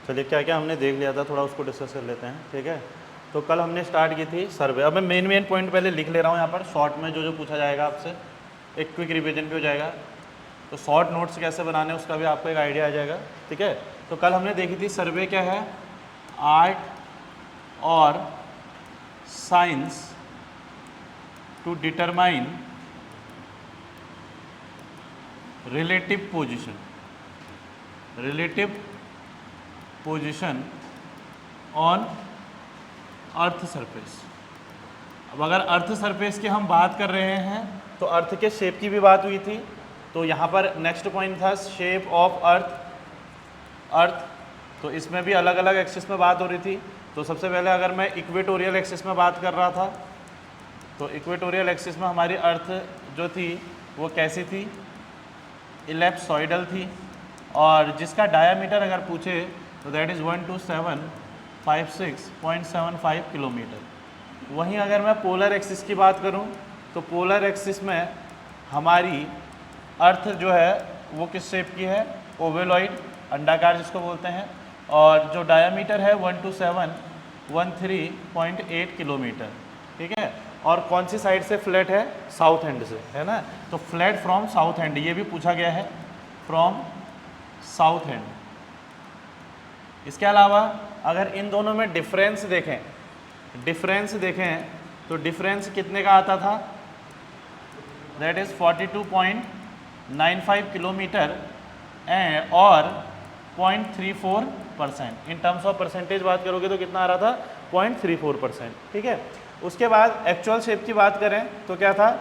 चलिए क्या क्या हमने देख लिया था, थोड़ा उसको डिस्कस कर लेते हैं, ठीक है। तो कल हमने स्टार्ट की थी सर्वे। अब मैं मेन पॉइंट पहले लिख ले रहा हूँ यहाँ पर शॉर्ट में, जो जो पूछा जाएगा आपसे, एक क्विक रिवीजन भी हो जाएगा। तो शॉर्ट नोट्स कैसे बनाने उसका भी आपको एक आइडिया आ जाएगा, ठीक है। तो कल हमने देखी थी सर्वे क्या है, आर्ट और science to determine relative position on earth surface. अब अगर अर्थ सरफेस की हम बात कर रहे हैं तो अर्थ के शेप की भी बात हुई थी। तो यहाँ पर नेक्स्ट पॉइंट था शेप ऑफ अर्थ। तो इसमें भी अलग अलग एक्सिस में बात हो रही थी। तो सबसे पहले अगर मैं इक्वेटोरियल एक्सिस में बात कर रहा था, तो इक्वेटोरियल एक्सिस में हमारी अर्थ जो थी वो कैसी थी, इलेप्सॉइडल थी, और जिसका डायामीटर अगर पूछे तो दैट इज़ 12756.75 किलोमीटर। वहीं अगर मैं पोलर एक्सिस की बात करूं तो पोलर एक्सिस में हमारी अर्थ जो है वो किस शेप की है, ओवेलॉइड, अंडाकार जिसको बोलते हैं, और जो डायामीटर है 12713.8 किलोमीटर, ठीक है। और कौन सी साइड से फ्लैट है, साउथ एंड से, है ना। तो फ्लैट फ्रॉम साउथ एंड, ये भी पूछा गया है, फ्रॉम साउथ एंड। इसके अलावा अगर इन दोनों में डिफरेंस देखें तो डिफरेंस कितने का आता था, दैट इज 42.95 किलोमीटर और 0.34%। इन टर्म्स ऑफ परसेंटेज बात करोगे तो कितना आ रहा था, 0.34%, ठीक है। उसके बाद एक्चुअल शेप की बात करें तो क्या था,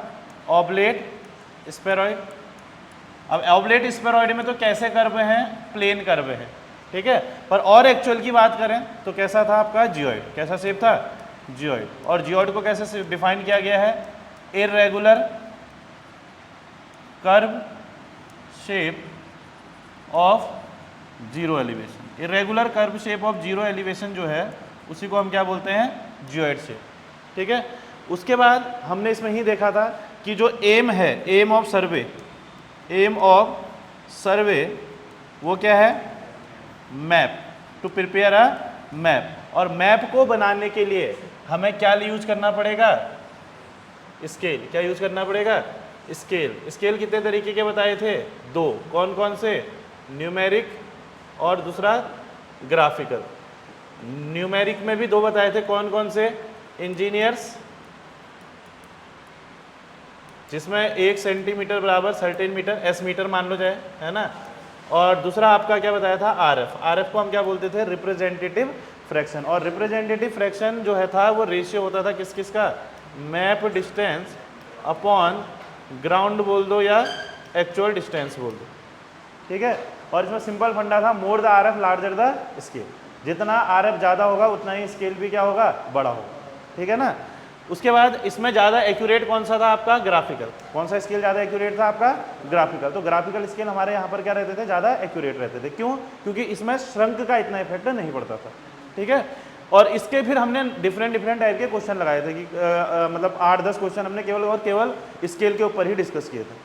ऑब्लेट स्फेरॉइड। अब ऑब्लेट स्फेरॉइड में तो कैसे कर्व हैं, प्लेन कर्व है, ठीक है। पर और एक्चुअल की बात करें तो कैसा था आपका, जियोइड। कैसा शेप था, जियोइड। और जियोइड को कैसे डिफाइन किया गया है, irregular curve shape of zero elevation. Irregular curve shape of zero elevation जो है उसी को हम क्या बोलते हैं, जियोइड शेप, ठीक है। उसके बाद हमने इसमें ही देखा था कि जो एम है, एम ऑफ सर्वे वो क्या है, map, to prepare a map. और मैप को बनाने के लिए हमें क्या यूज करना पड़ेगा, स्केल। क्या यूज करना पड़ेगा, स्केल। स्केल कितने तरीके के बताए थे, दो। कौन कौन से, न्यूमेरिक और दूसरा ग्राफिकल। न्यूमेरिक में भी दो बताए थे, कौन कौन से, इंजीनियर्स, जिसमें 1 सेंटीमीटर बराबर 13 मीटर, एस मीटर मान लो जाए, है ना। और दूसरा आपका क्या बताया था, आरएफ। आरएफ को हम क्या बोलते थे, रिप्रेजेंटेटिव फ्रैक्शन। और रिप्रेजेंटेटिव फ्रैक्शन जो है था वो रेशियो होता था किस किस का, मैप डिस्टेंस अपॉन ग्राउंड बोल दो या एक्चुअल डिस्टेंस बोल दो, ठीक है। और इसमें सिंपल फंडा था, more the RF larger the scale. जितना आरएफ ज़्यादा होगा उतना ही स्केल भी क्या होगा, बड़ा होगा, ठीक है ना। उसके बाद इसमें ज़्यादा एक्यूरेट कौन सा था आपका, ग्राफिकल। कौन सा स्केल ज़्यादा एक्यूरेट था आपका, ग्राफिकल। तो ग्राफिकल स्केल हमारे यहाँ पर क्या रहते थे, ज़्यादा एक्यूरेट रहते थे। क्यों, क्योंकि इसमें श्रंक का इतना इफेक्ट नहीं पड़ता था, ठीक है। और इसके फिर हमने डिफरेंट टाइप के क्वेश्चन लगाए थे कि मतलब 8-10 क्वेश्चन हमने केवल स्केल के ऊपर ही डिस्कस किए थे,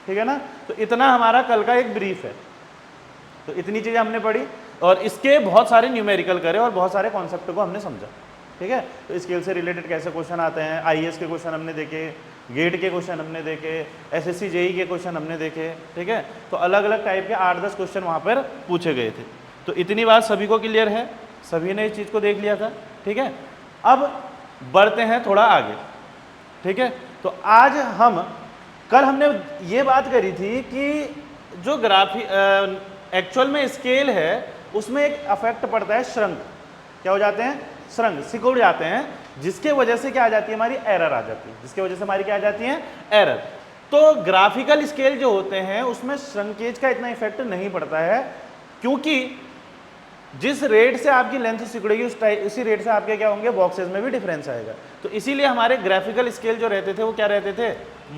ठीक है ना। तो इतना हमारा कल का एक ब्रीफ है। तो इतनी चीज़ें हमने पढ़ी और इसके बहुत सारे न्यूमेरिकल करे और बहुत सारे कॉन्सेप्ट को हमने समझा, ठीक है। तो स्केल से रिलेटेड कैसे क्वेश्चन आते हैं, आईएएस के क्वेश्चन हमने देखे, गेट के क्वेश्चन हमने देखे, एसएससी जेई के क्वेश्चन हमने देखे, ठीक है। तो अलग अलग टाइप के 8-10 क्वेश्चन वहाँ पर पूछे गए थे। तो इतनी बात सभी को क्लियर है, सभी ने इस चीज़ को देख लिया था, ठीक है। अब बढ़ते हैं थोड़ा आगे, ठीक है। तो आज कल हमने ये बात करी थी कि जो एक्चुअल में स्केल है उसमें एक अफेक्ट पड़ता है, श्रंक। क्या हो जाते हैं, श्रंक, सिकुड़ जाते हैं, जिसके वजह से क्या आ जाती है, हमारी एरर आ जाती है। जिसके वजह से हमारी क्या आ जाती है, एरर। तो ग्राफिकल स्केल जो होते हैं उसमें श्रंकेज का इतना इफेक्ट नहीं पड़ता है, क्योंकि जिस रेट से आपकी लेंथ सिकुड़ेगी उसी रेट से आपके क्या होंगे, बॉक्सेस में भी डिफरेंस आएगा। तो इसीलिए हमारे ग्राफिकल स्केल जो रहते थे वो क्या रहते थे,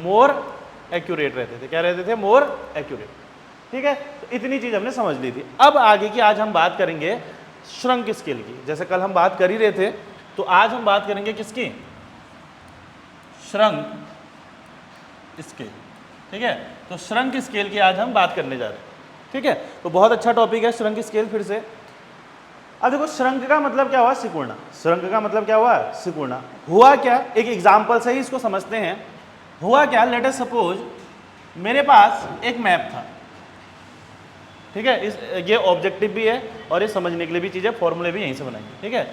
मोर एक्यूरेट रहते थे। क्या रहते थे, मोर एक्यूरेट, ठीक है। तो इतनी चीज हमने समझ ली थी। अब आगे की आज हम बात करेंगे श्रंक स्केल की। जैसे कल हम बात कर ही रहे थे, तो आज हम बात करेंगे किसकी, श्रंक स्केल, ठीक है। तो श्रंक स्केल की आज हम बात करने जा रहे हैं, ठीक है। तो बहुत अच्छा टॉपिक है श्रंक स्केल। फिर से अब देखो श्रंक का मतलब क्या हुआ, सिकुड़ना। श्रंक का मतलब क्या हुआ, सिकुड़ना। हुआ क्या, एक एग्जाम्पल से ही इसको समझते हैं। हुआ क्या, लेट अस सपोज मेरे पास एक मैप था, ठीक है। ये ऑब्जेक्टिव भी है और ये समझने के लिए भी चीज़ है, फॉर्मूले भी यहीं से बनाएंगे, ठीक है।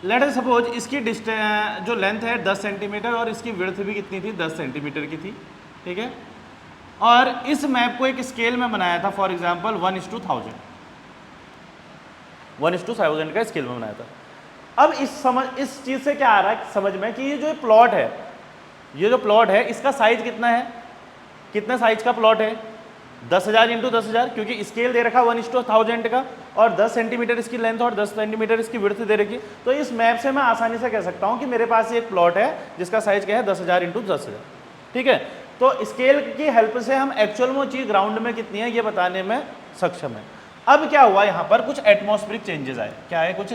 लेट अस सपोज इसकी जो लेंथ है 10 सेंटीमीटर और इसकी विड्थ भी कितनी थी, 10 सेंटीमीटर की थी, ठीक है। और इस मैप को एक स्केल में बनाया था, फॉर एग्जाम्पल 1:1000, 1:1000 का स्केल में बनाया था। अब इस चीज़ से क्या आ रहा है समझ में कि ये जो प्लॉट है, ये जो प्लॉट है इसका साइज कितना है, कितने साइज का प्लॉट है, 10,000 इंटू 10,000, क्योंकि स्केल दे रखा 1:1000 का और 10 सेंटीमीटर इसकी लेंथ और 10 सेंटीमीटर इसकी विड्थ दे रखी। तो इस मैप से मैं आसानी से कह सकता हूं कि मेरे पास एक प्लॉट है जिसका साइज क्या है, 10,000 इंटू 10,000, ठीक है। तो स्केल की हेल्प से हम एक्चुअल में वो चीज़ ग्राउंड में कितनी है ये बताने में सक्षम है। अब क्या हुआ, यहाँ पर कुछ एटमॉस्फेरिक चेंजेस आए। क्या है, कुछ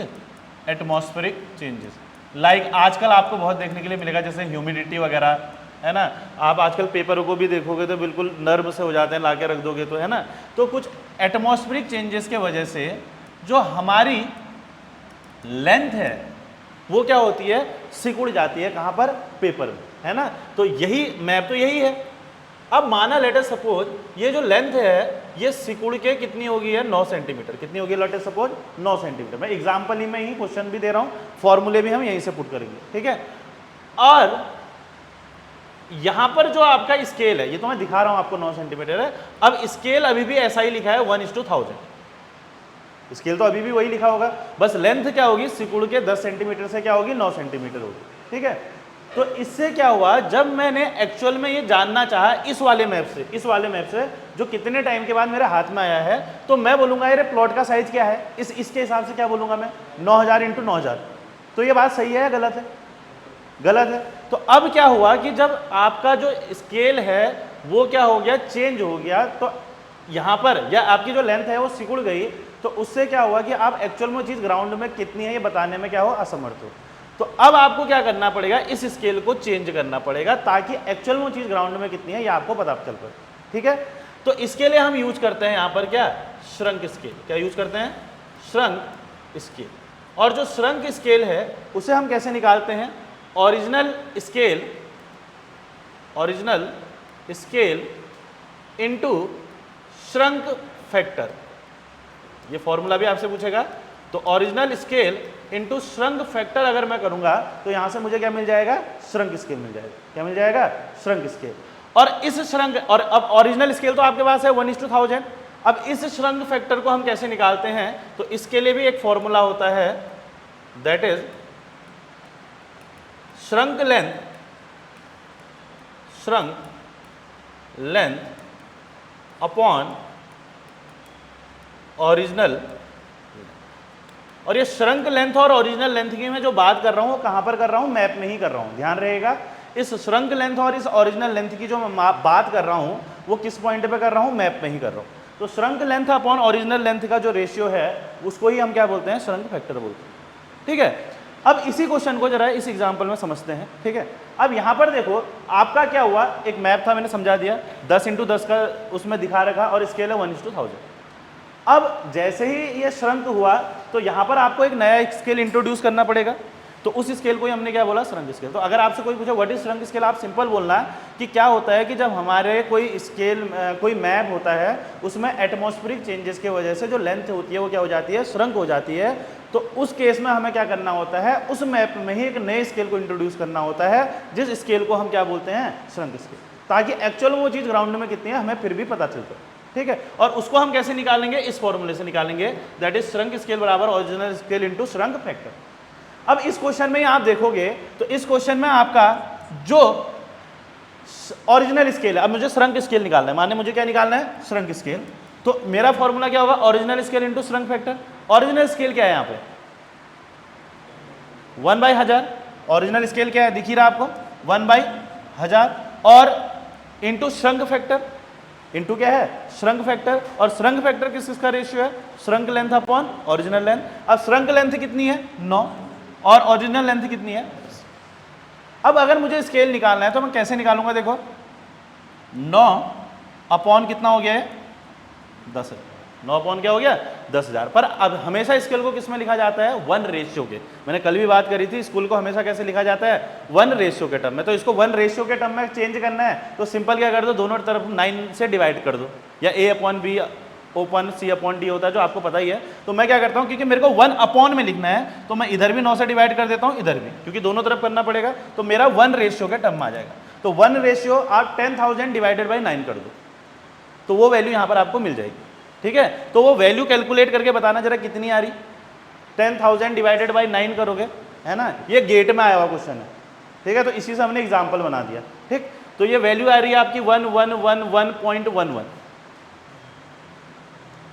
एटमॉस्फेरिक चेंजेस, लाइक आजकल आपको बहुत देखने के लिए मिलेगा, जैसे ह्यूमिडिटी वगैरह, है ना। आप आजकल पेपरों को भी देखोगे तो बिल्कुल नर्म से हो जाते हैं, ला के रख दोगे तो, है ना। तो कुछ एटमॉस्फेरिक चेंजेस के वजह से जो हमारी लेंथ है वो क्या होती है, सिकुड़ जाती है। कहाँ पर, पेपर में, है ना। तो यही मैप तो यही है। अब माना लेट अस सपोज ये जो लेंथ है ये सिकुड़ के कितनी होगी है, 9 सेंटीमीटर। कितनी होगी लेट अस सपोज, 9 सेंटीमीटर। मैं एग्जाम्पल ही में ही क्वेश्चन भी दे रहा हूँ, फॉर्मूले भी हम यहीं से पुट करेंगे, ठीक है। और यहां पर जो आपका स्केल है, ये तो मैं दिखा रहा हूं आपको 9 सेंटीमीटर है। अब स्केल अभी भी ऐसा ही लिखा है 1:1000, स्केल तो अभी भी वही लिखा होगा, बस लेंथ क्या होगी, सिकुड़ के 10 सेंटीमीटर से क्या होगी, 9 सेंटीमीटर होगी, ठीक है। तो इससे क्या हुआ, जब मैंने एक्चुअल में ये जानना चाहा इस वाले मैप से जो कितने टाइम के बाद मेरे हाथ में आया है, तो मैं बोलूंगा ये प्लॉट का साइज क्या है, इसके हिसाब से क्या बोलूंगा मैं, 9000 इंटू 9000। तो ये बात सही है या गलत है, गलत है। तो अब क्या हुआ कि जब आपका जो स्केल है वो क्या हो गया, चेंज हो गया, तो यहाँ पर या आपकी जो लेंथ है वो सिकुड़ गई, तो उससे क्या हुआ कि आप एक्चुअल में चीज़ ग्राउंड में कितनी है ये बताने में क्या हो, असमर्थ हो। तो अब आपको क्या करना पड़ेगा, इस स्केल को चेंज करना पड़ेगा ताकि एक्चुअल में चीज़ ग्राउंड में कितनी है ये आपको पता चल पाए, ठीक है। तो इसके लिए हम यूज करते हैं यहाँ पर क्या, श्रंक स्केल। क्या यूज करते हैं, श्रंक स्केल। और जो श्रंक स्केल है उसे हम कैसे निकालते हैं, original scale into shrunk factor. ये फॉर्मूला भी आपसे पूछेगा। तो original scale into shrunk factor अगर मैं करूंगा तो यहां से मुझे क्या मिल जाएगा, श्रंक स्केल मिल जाएगा। क्या मिल जाएगा, श्रंक स्केल। और इस श्रंक, और अब ओरिजिनल स्केल तो आपके पास है 1:1000। अब इस श्रंक फैक्टर को हम कैसे निकालते हैं, तो इसके लिए भी एक फॉर्मूला होता है, that is shrunk length upon original. और ये श्रंक लेंथ और ओरिजिनल लेंथ की मैं जो बात कर रहा हूँ कहाँ पर कर रहा हूँ, मैप में ही कर रहा हूँ, ध्यान रहेगा। इस श्रंक लेंथ और इस ओरिजिनल लेंथ की जो मैं बात कर रहा हूँ वो किस पॉइंट पे कर रहा हूँ, मैप में ही कर रहा हूँ। तो shrunk length upon original length का जो रेशियो है उसको ही हम क्या बोलते हैं, श्रंक फैक्टर बोलते हैं, ठीक है। अब इसी क्वेश्चन को जरा इस एग्जाम्पल में समझते हैं, ठीक है। अब यहाँ पर देखो आपका क्या हुआ, एक मैप था मैंने समझा दिया, 10x10 का उसमें दिखा रखा और स्केल है 1:1000। अब जैसे ही ये श्रंक हुआ तो यहाँ पर आपको एक नया स्केल इंट्रोड्यूस करना पड़ेगा। तो उस स्केल को ही हमने क्या बोला, श्रंक स्केल। तो अगर आपसे कोई पूछे व्हाट इज श्रंक स्केल, आप सिंपल बोलना कि क्या होता है कि जब हमारे कोई स्केल कोई मैप होता है उसमें एटमॉस्फेरिक चेंजेस की वजह से जो लेंथ होती है वो क्या हो जाती है, श्रंक हो जाती है। तो उस केस में हमें क्या करना होता है, उस मैप में ही एक नए स्केल को इंट्रोड्यूस करना होता है जिस स्केल को हम क्या बोलते हैं, श्रंक स्केल, ताकि एक्चुअल वो चीज़ ग्राउंड में कितनी है हमें फिर भी पता चलता है, ठीक है। और उसको हम कैसे निकालेंगे, इस फॉर्मूले से निकालेंगे, दैट इज श्रंक स्केल बराबर original scale into shrunk factor. अब इस क्वेश्चन में आप देखोगे तो इस क्वेश्चन में आपका जो ओरिजिनल स्केल है, अब मुझे श्रंक स्केल निकालना है, माने मुझे क्या निकालना है, श्रंक स्केल। तो मेरा फॉर्मूला क्या होगा, original scale into shrunk factor. Original scale क्या है यहाँ पे, 1/1000। ओरिजिनल स्केल क्या है, दिख ही रहा आपको, 1/1000 और इनटू श्रंक फैक्टर, इनटू क्या है, श्रंक फैक्टर। और श्रंक फैक्टर किस किसका रेशियो है, shrunk length upon original length. अब श्रंक लेंथ कितनी है, 9, और ओरिजिनल लेंथ कितनी है। अब अगर मुझे स्केल निकालना है तो मैं कैसे निकालूंगा, देखो 9 अपॉन कितना हो गया है, 10 है, 9 अपॉन क्या हो गया 10,000। पर अब हमेशा स्केल को किस में लिखा जाता है 1 रेशियो के। मैंने कल भी बात करी थी, स्कूल को हमेशा कैसे लिखा जाता है 1 रेशियो के टर्म में। तो इसको 1 रेशियो के टर्म में चेंज करना है तो सिंपल क्या कर दो, दोनों तरफ 9 से डिवाइड कर दो, या a upon b open c upon d होता है जो आपको पता ही है। तो मैं क्या करता हूँ, क्योंकि मेरे को 1 अपॉन में लिखना है तो मैं इधर भी 9 से डिवाइड कर देता हूँ, इधर भी, क्योंकि दोनों तरफ करना पड़ेगा, तो मेरा 1 रेशियो के टर्म में आ जाएगा। तो 1 रेशियो आप 10,000 डिवाइडेड बाई 9 कर दो तो वो वैल्यू यहाँ पर आपको मिल जाएगी। ठीक है, तो वो वैल्यू कैलकुलेट करके बताना जरा कितनी आ रही। 10,000 डिवाइडेड बाई 9 करोगे, है ना, ये गेट में आया हुआ क्वेश्चन है। ठीक है, तो इसी से हमने एग्जाम्पल बना दिया। ठीक, तो ये वैल्यू आ रही है आपकी 1111.11।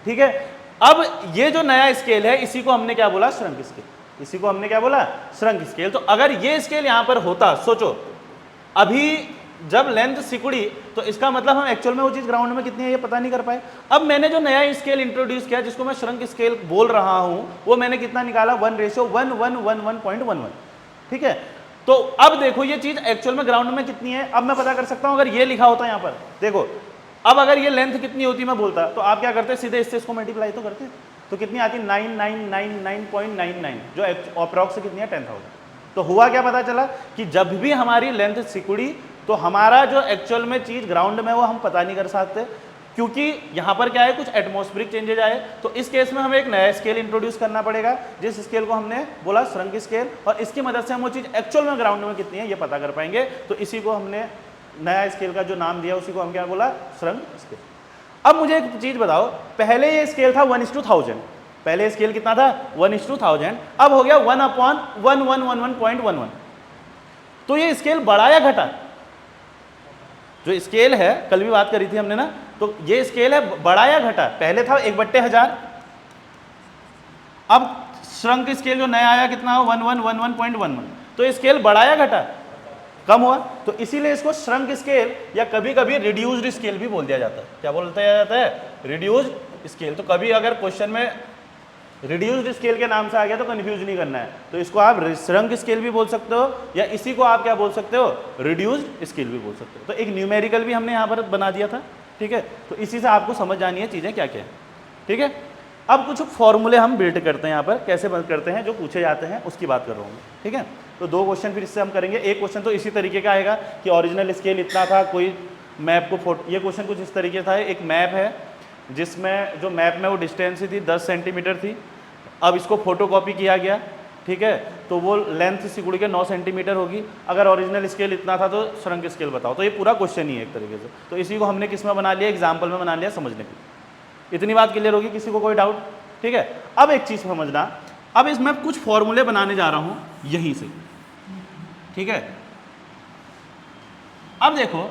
ठीक है, अब ये जो नया स्केल है इसी को हमने क्या बोला, श्रंक स्केल। इसी को हमने क्या बोला, श्रंक स्केल। तो अगर ये स्केल यहां पर होता, सोचो अभी जब लेंथ सिकुड़ी तो इसका मतलब हम एक्चुअल में वो चीज ग्राउंड में कितनी है ये पता नहीं कर पाए। अब मैंने जो नया स्केल इंट्रोड्यूस किया जिसको मैं श्रंक स्केल बोल रहा हूं, वो मैंने कितना निकाला 1 रेशियो 1111.11। ठीक है, तो अब देखो ये चीज एक्चुअल में ग्राउंड में कितनी है। अब मैं पता कर सकता हूं, अगर ये लिखा होता यहां पर, देखो अब अगर ये लेंथ कितनी होती मैं बोलता, तो आप क्या करते, सीधे इससे इसको मल्टीप्लाई तो करते, तो कितनी आती 9999.99, जो अप्रॉक्स से कितनी है 10,000। तो हुआ क्या पता चला कि जब भी हमारी लेंथ सिकुड़ी तो हमारा जो एक्चुअल में चीज ग्राउंड में वो हम पता नहीं कर सकते, क्योंकि यहां पर क्या है कुछ एटमॉस्फेरिक चेंजेज आए। तो इस केस में हमें एक नया स्केल इंट्रोड्यूस करना पड़ेगा, जिस स्केल को हमने बोला श्रंक स्केल, और इसकी मदद से हम वो चीज एक्चुअल में ग्राउंड में कितनी है ये पता कर पाएंगे। तो इसी को हमने नया स्केल का जो नाम दिया उसी को हम क्या बोला, श्रंक स्केल। अब मुझे एक चीज बताओ, पहले ये स्केल था 1:1000, पहले स्केल कितना था 1:1000, अब हो गया 1/1111.11। तो ये स्केल बढ़ा या घटा, जो स्केल है कल भी बात करी थी हमने ना, तो ये स्केल है बढ़ा या घटा। पहले था 1/1000, अब श्रंक स्केल जो नया आया कितना हो 1111.11। तो ये स्केल बढ़ा या घटा, कम हुआ। तो इसीलिए इसको श्रंक स्केल या कभी कभी रिड्यूस्ड स्केल भी बोल दिया जाता है। क्या बोलता जाता है, रिड्यूस्ड स्केल। तो कभी अगर क्वेश्चन में रिड्यूस्ड स्केल के नाम से आ गया तो कंफ्यूज नहीं करना है, तो इसको आप श्रंक स्केल भी बोल सकते हो, या इसी को आप क्या बोल सकते हो, रिड्यूस्ड स्केल भी बोल सकते हो। तो एक न्यूमेरिकल भी हमने यहाँ पर बना दिया था। ठीक है, तो इसी से आपको समझ जानी है चीज़ें क्या क्या है। ठीक है, अब कुछ फॉर्मूले हम बिल्ड करते हैं यहाँ पर, कैसे बंद करते हैं, जो पूछे जाते हैं उसकी बात कर रहा हूँ। ठीक है, तो 2 क्वेश्चन फिर इससे हम करेंगे। एक क्वेश्चन तो इसी तरीके का आएगा कि ओरिजिनल स्केल इतना था, कोई मैप को फोटो, ये क्वेश्चन कुछ इस तरीके था, एक मैप है जिसमें जो मैप में वो डिस्टेंस थी 10 सेंटीमीटर थी, अब इसको फोटोकॉपी किया गया। ठीक है, तो वो लेंथ सिकुड़ के 9 सेंटीमीटर होगी। अगर ओरिजिनल स्केल इतना था तो श्रंक स्केल बताओ। तो ये पूरा क्वेश्चन ही है एक तरीके से। तो इसी को हमने किस में बना लिया, एग्जाम्पल में बना लिया समझने के लिए। इतनी बात क्लियर होगी, किसी को कोई डाउट। ठीक है, अब एक चीज़ समझना, अब इसमें कुछ फॉर्मूले बनाने जा रहा हूँ यहीं से। ठीक है, अब देखो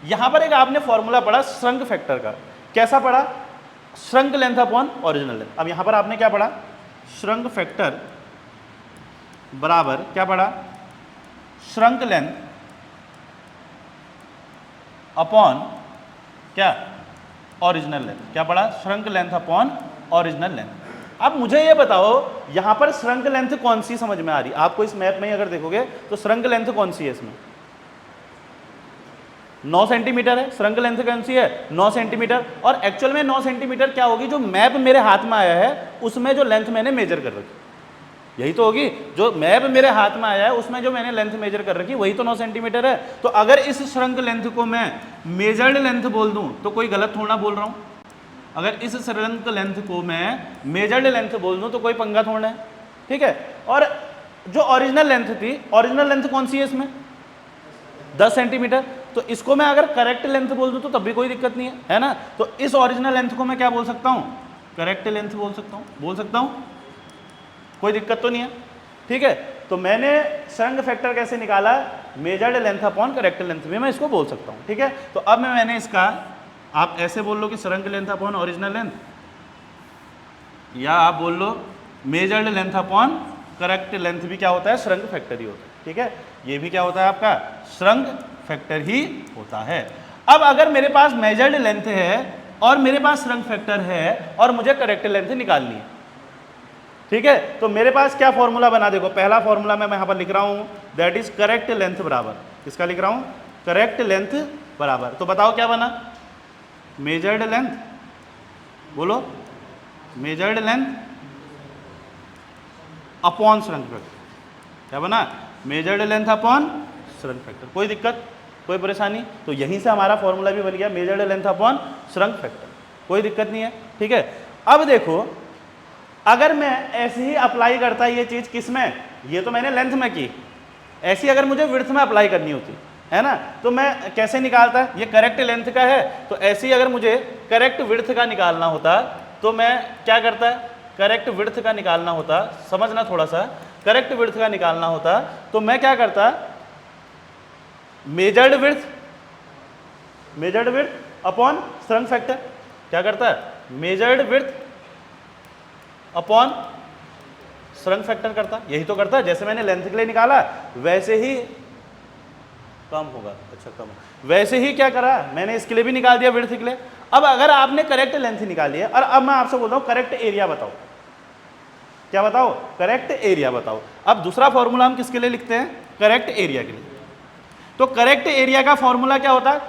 यहां पर एक आपने फॉर्मूला पढ़ा श्रंक फैक्टर का, कैसा पढ़ा, shrunk length upon original length. अब यहां पर आपने क्या पढ़ा, श्रंक फैक्टर बराबर क्या पढ़ा, श्रंक लेंथ अपॉन क्या, ओरिजिनल लेंथ। क्या पढ़ा, shrunk length upon original length. अब मुझे ये बताओ यहां पर श्रंक लेंथ कौन सी समझ में आ रही, आपको इस मैप में अगर देखोगे तो श्रंक लेंथ कौन सी है इसमें, 9 सेंटीमीटर है। श्रंक लेंथ कौन सी है, 9 सेंटीमीटर। और एक्चुअल में 9 सेंटीमीटर क्या होगी, जो मैप मेरे हाथ में आया है उसमें जो लेंथ मैंने मेजर कर रखी, यही तो होगी। जो मैप मेरे हाथ में आया है उसमें जो मैंने लेंथ मेजर कर रखी वही तो 9 सेंटीमीटर है। तो अगर इस श्रंक लेंथ को मैं मेजर्ड लेंथ बोल दूं तो कोई गलत थोड़ा बोल रहा हूं। अगर इस श्रंक लेंथ को मैं मेजर्ड लेंथ बोल दूं तो कोई पंगा थोड़ा है। ठीक है, और जो ओरिजिनल लेंथ थी, ओरिजिनल लेंथ कौन सी है इसमें, 10 सेंटीमीटर। तो इसको मैं अगर करेक्ट लेंथ बोल दूं तो तब भी कोई दिक्कत नहीं है ना। तो इस ओरिजिनल लेंथ को मैं क्या बोल सकता हूं, करेक्ट लेंथ बोल सकता हूं, कोई दिक्कत तो नहीं है। ठीक है, तो मैंने श्रंक फैक्टर कैसे निकाला, measured length upon correct length में मैं इसको बोल सकता हूं। ठीक है, तो अब मैंने इसका, आप ऐसे बोल लो कि shrink length upon original length, या आप बोल लो measured length upon correct length भी क्या होता है, श्रंक फैक्टर ही होता है। ठीक है, ये भी क्या होता है आपका, श्रंक फैक्टर ही होता है। अब अगर मेरे पास मेजर्ड लेंथ है और मेरे पास श्रंक फैक्टर है और मुझे करेक्ट लेंथ निकालनी है, ठीक है, तो मेरे पास क्या फॉर्मूला बना, देखो पहला फॉर्मूला मैं यहाँ पर लिख रहा हूँ, दैट इज करेक्ट लेंथ बराबर, किसका लिख रहा हूँ, करेक्ट लेंथ बराबर। तो बताओ क्या बना, मेजर्ड लेंथ, बोलो measured length upon shrink factor, क्या बना, measured length upon shrink factor. कोई दिक्कत, कोई परेशानी? तो यहीं से हमारा फॉर्मूला भी बन गया, measured length upon shrink factor, कोई दिक्कत नहीं है, ठीक है। अब देखो, अगर मैं ऐसे ही अप्लाई करता ये चीज किस में, ये तो मैंने लेंथ में की, ऐसी अगर मुझे विड्थ में अप्लाई करनी होती है ना, तो मैं कैसे निकालता, ये करेक्ट लेंथ का है, तो ऐसे ही अगर मुझे करेक्ट विड्थ का निकालना होता तो मैं क्या करता, करेक्ट विड्थ का निकालना होता, समझना थोड़ा सा, करेक्ट विड्थ का निकालना होता तो मैं क्या करता, measured width upon shrink factor, क्या करता है, measured width upon shrink factor करता, यही तो करता, जैसे मैंने लेंथ के लिए निकाला वैसे ही कम होगा, अच्छा कम, वैसे ही क्या करा मैंने इसके लिए भी निकाल दिया विड्थ के लिए। अब अगर आपने करेक्ट लेंथ निकाली है और अब मैं आपसे बोल रहा हूं करेक्ट एरिया बताओ, क्या बताओ, करेक्ट एरिया बताओ। अब दूसरा फॉर्मूला हम किसके लिए लिखते हैं, करेक्ट एरिया के लिए। तो करेक्ट एरिया का फॉर्मूला क्या होता है,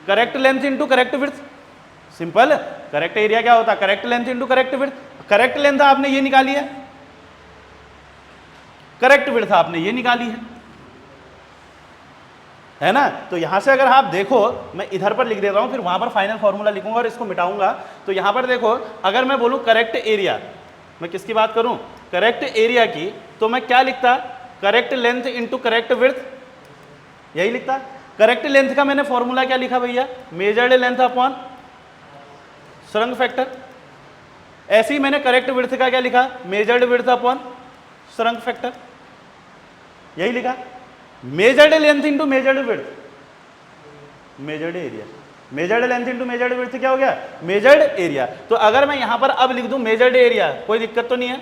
correct length into correct width, simple. Correct area क्या होता है, correct length into correct width. Correct length आपने ये निकाली है, करेक्ट विड्थ आपने ये निकाली है ना। तो यहां से अगर आप देखो, मैं इधर पर लिख देता हूं, फिर वहां पर फाइनल फॉर्मूला लिखूंगा और इसको मिटाऊंगा। तो यहां पर देखो, अगर मैं बोलूं करेक्ट एरिया, मैं किसकी बात करूं, करेक्ट एरिया की, तो मैं क्या लिखता, correct length into correct width, यही लिखता। करेक्ट लेंथ का मैंने फॉर्मूला क्या लिखा भैया, measured length upon shrink factor. ऐसे ही मैंने करेक्ट विड्थ का क्या लिखा, measured width upon shrink factor, यही लिखा। Measured length into measured width, measured area, measured length into measured width क्या हो गया, मेजर्ड एरिया। तो अगर मैं यहां पर अब लिख दूं मेजर्ड एरिया, कोई दिक्कत तो नहीं है,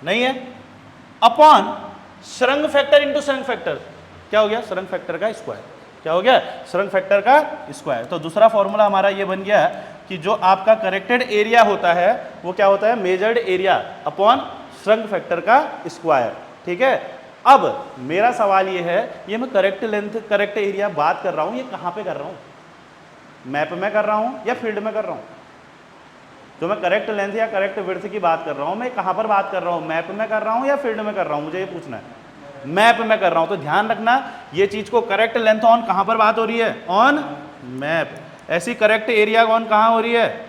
नहीं है, upon shrink factor into shrunk factor, क्या हो गया, श्रंक फैक्टर का स्क्वायर, क्या हो गया, श्रंक फैक्टर का स्क्वायर। तो दूसरा फॉर्मूला हमारा ये बन गया कि जो आपका करेक्टेड एरिया होता है वो क्या होता है, measured area upon shrink factor का स्क्वायर, ठीक है। अब मेरा सवाल ये है, ये मैं करेक्ट लेंथ करेक्ट एरिया बात कर रहा हूं, ये कहां पे कर रहा हूं, मैप में कर रहा हूं या फील्ड में कर रहा हूं। तो मैं करेक्ट लेंथ या करेक्ट विड्थ की बात कर रहा हूं, मैं कहां पर बात कर रहा हूं, मैप में कर रहा हूं या फील्ड में कर रहा हूं, मुझे ये पूछना है। मैप में कर रहा हूं, तो ध्यान रखना ये चीज को, करेक्ट लेंथ ऑन कहां पर बात हो रही है, ऑन मैप। ऐसी करेक्ट एरिया ऑन कहां हो रही है,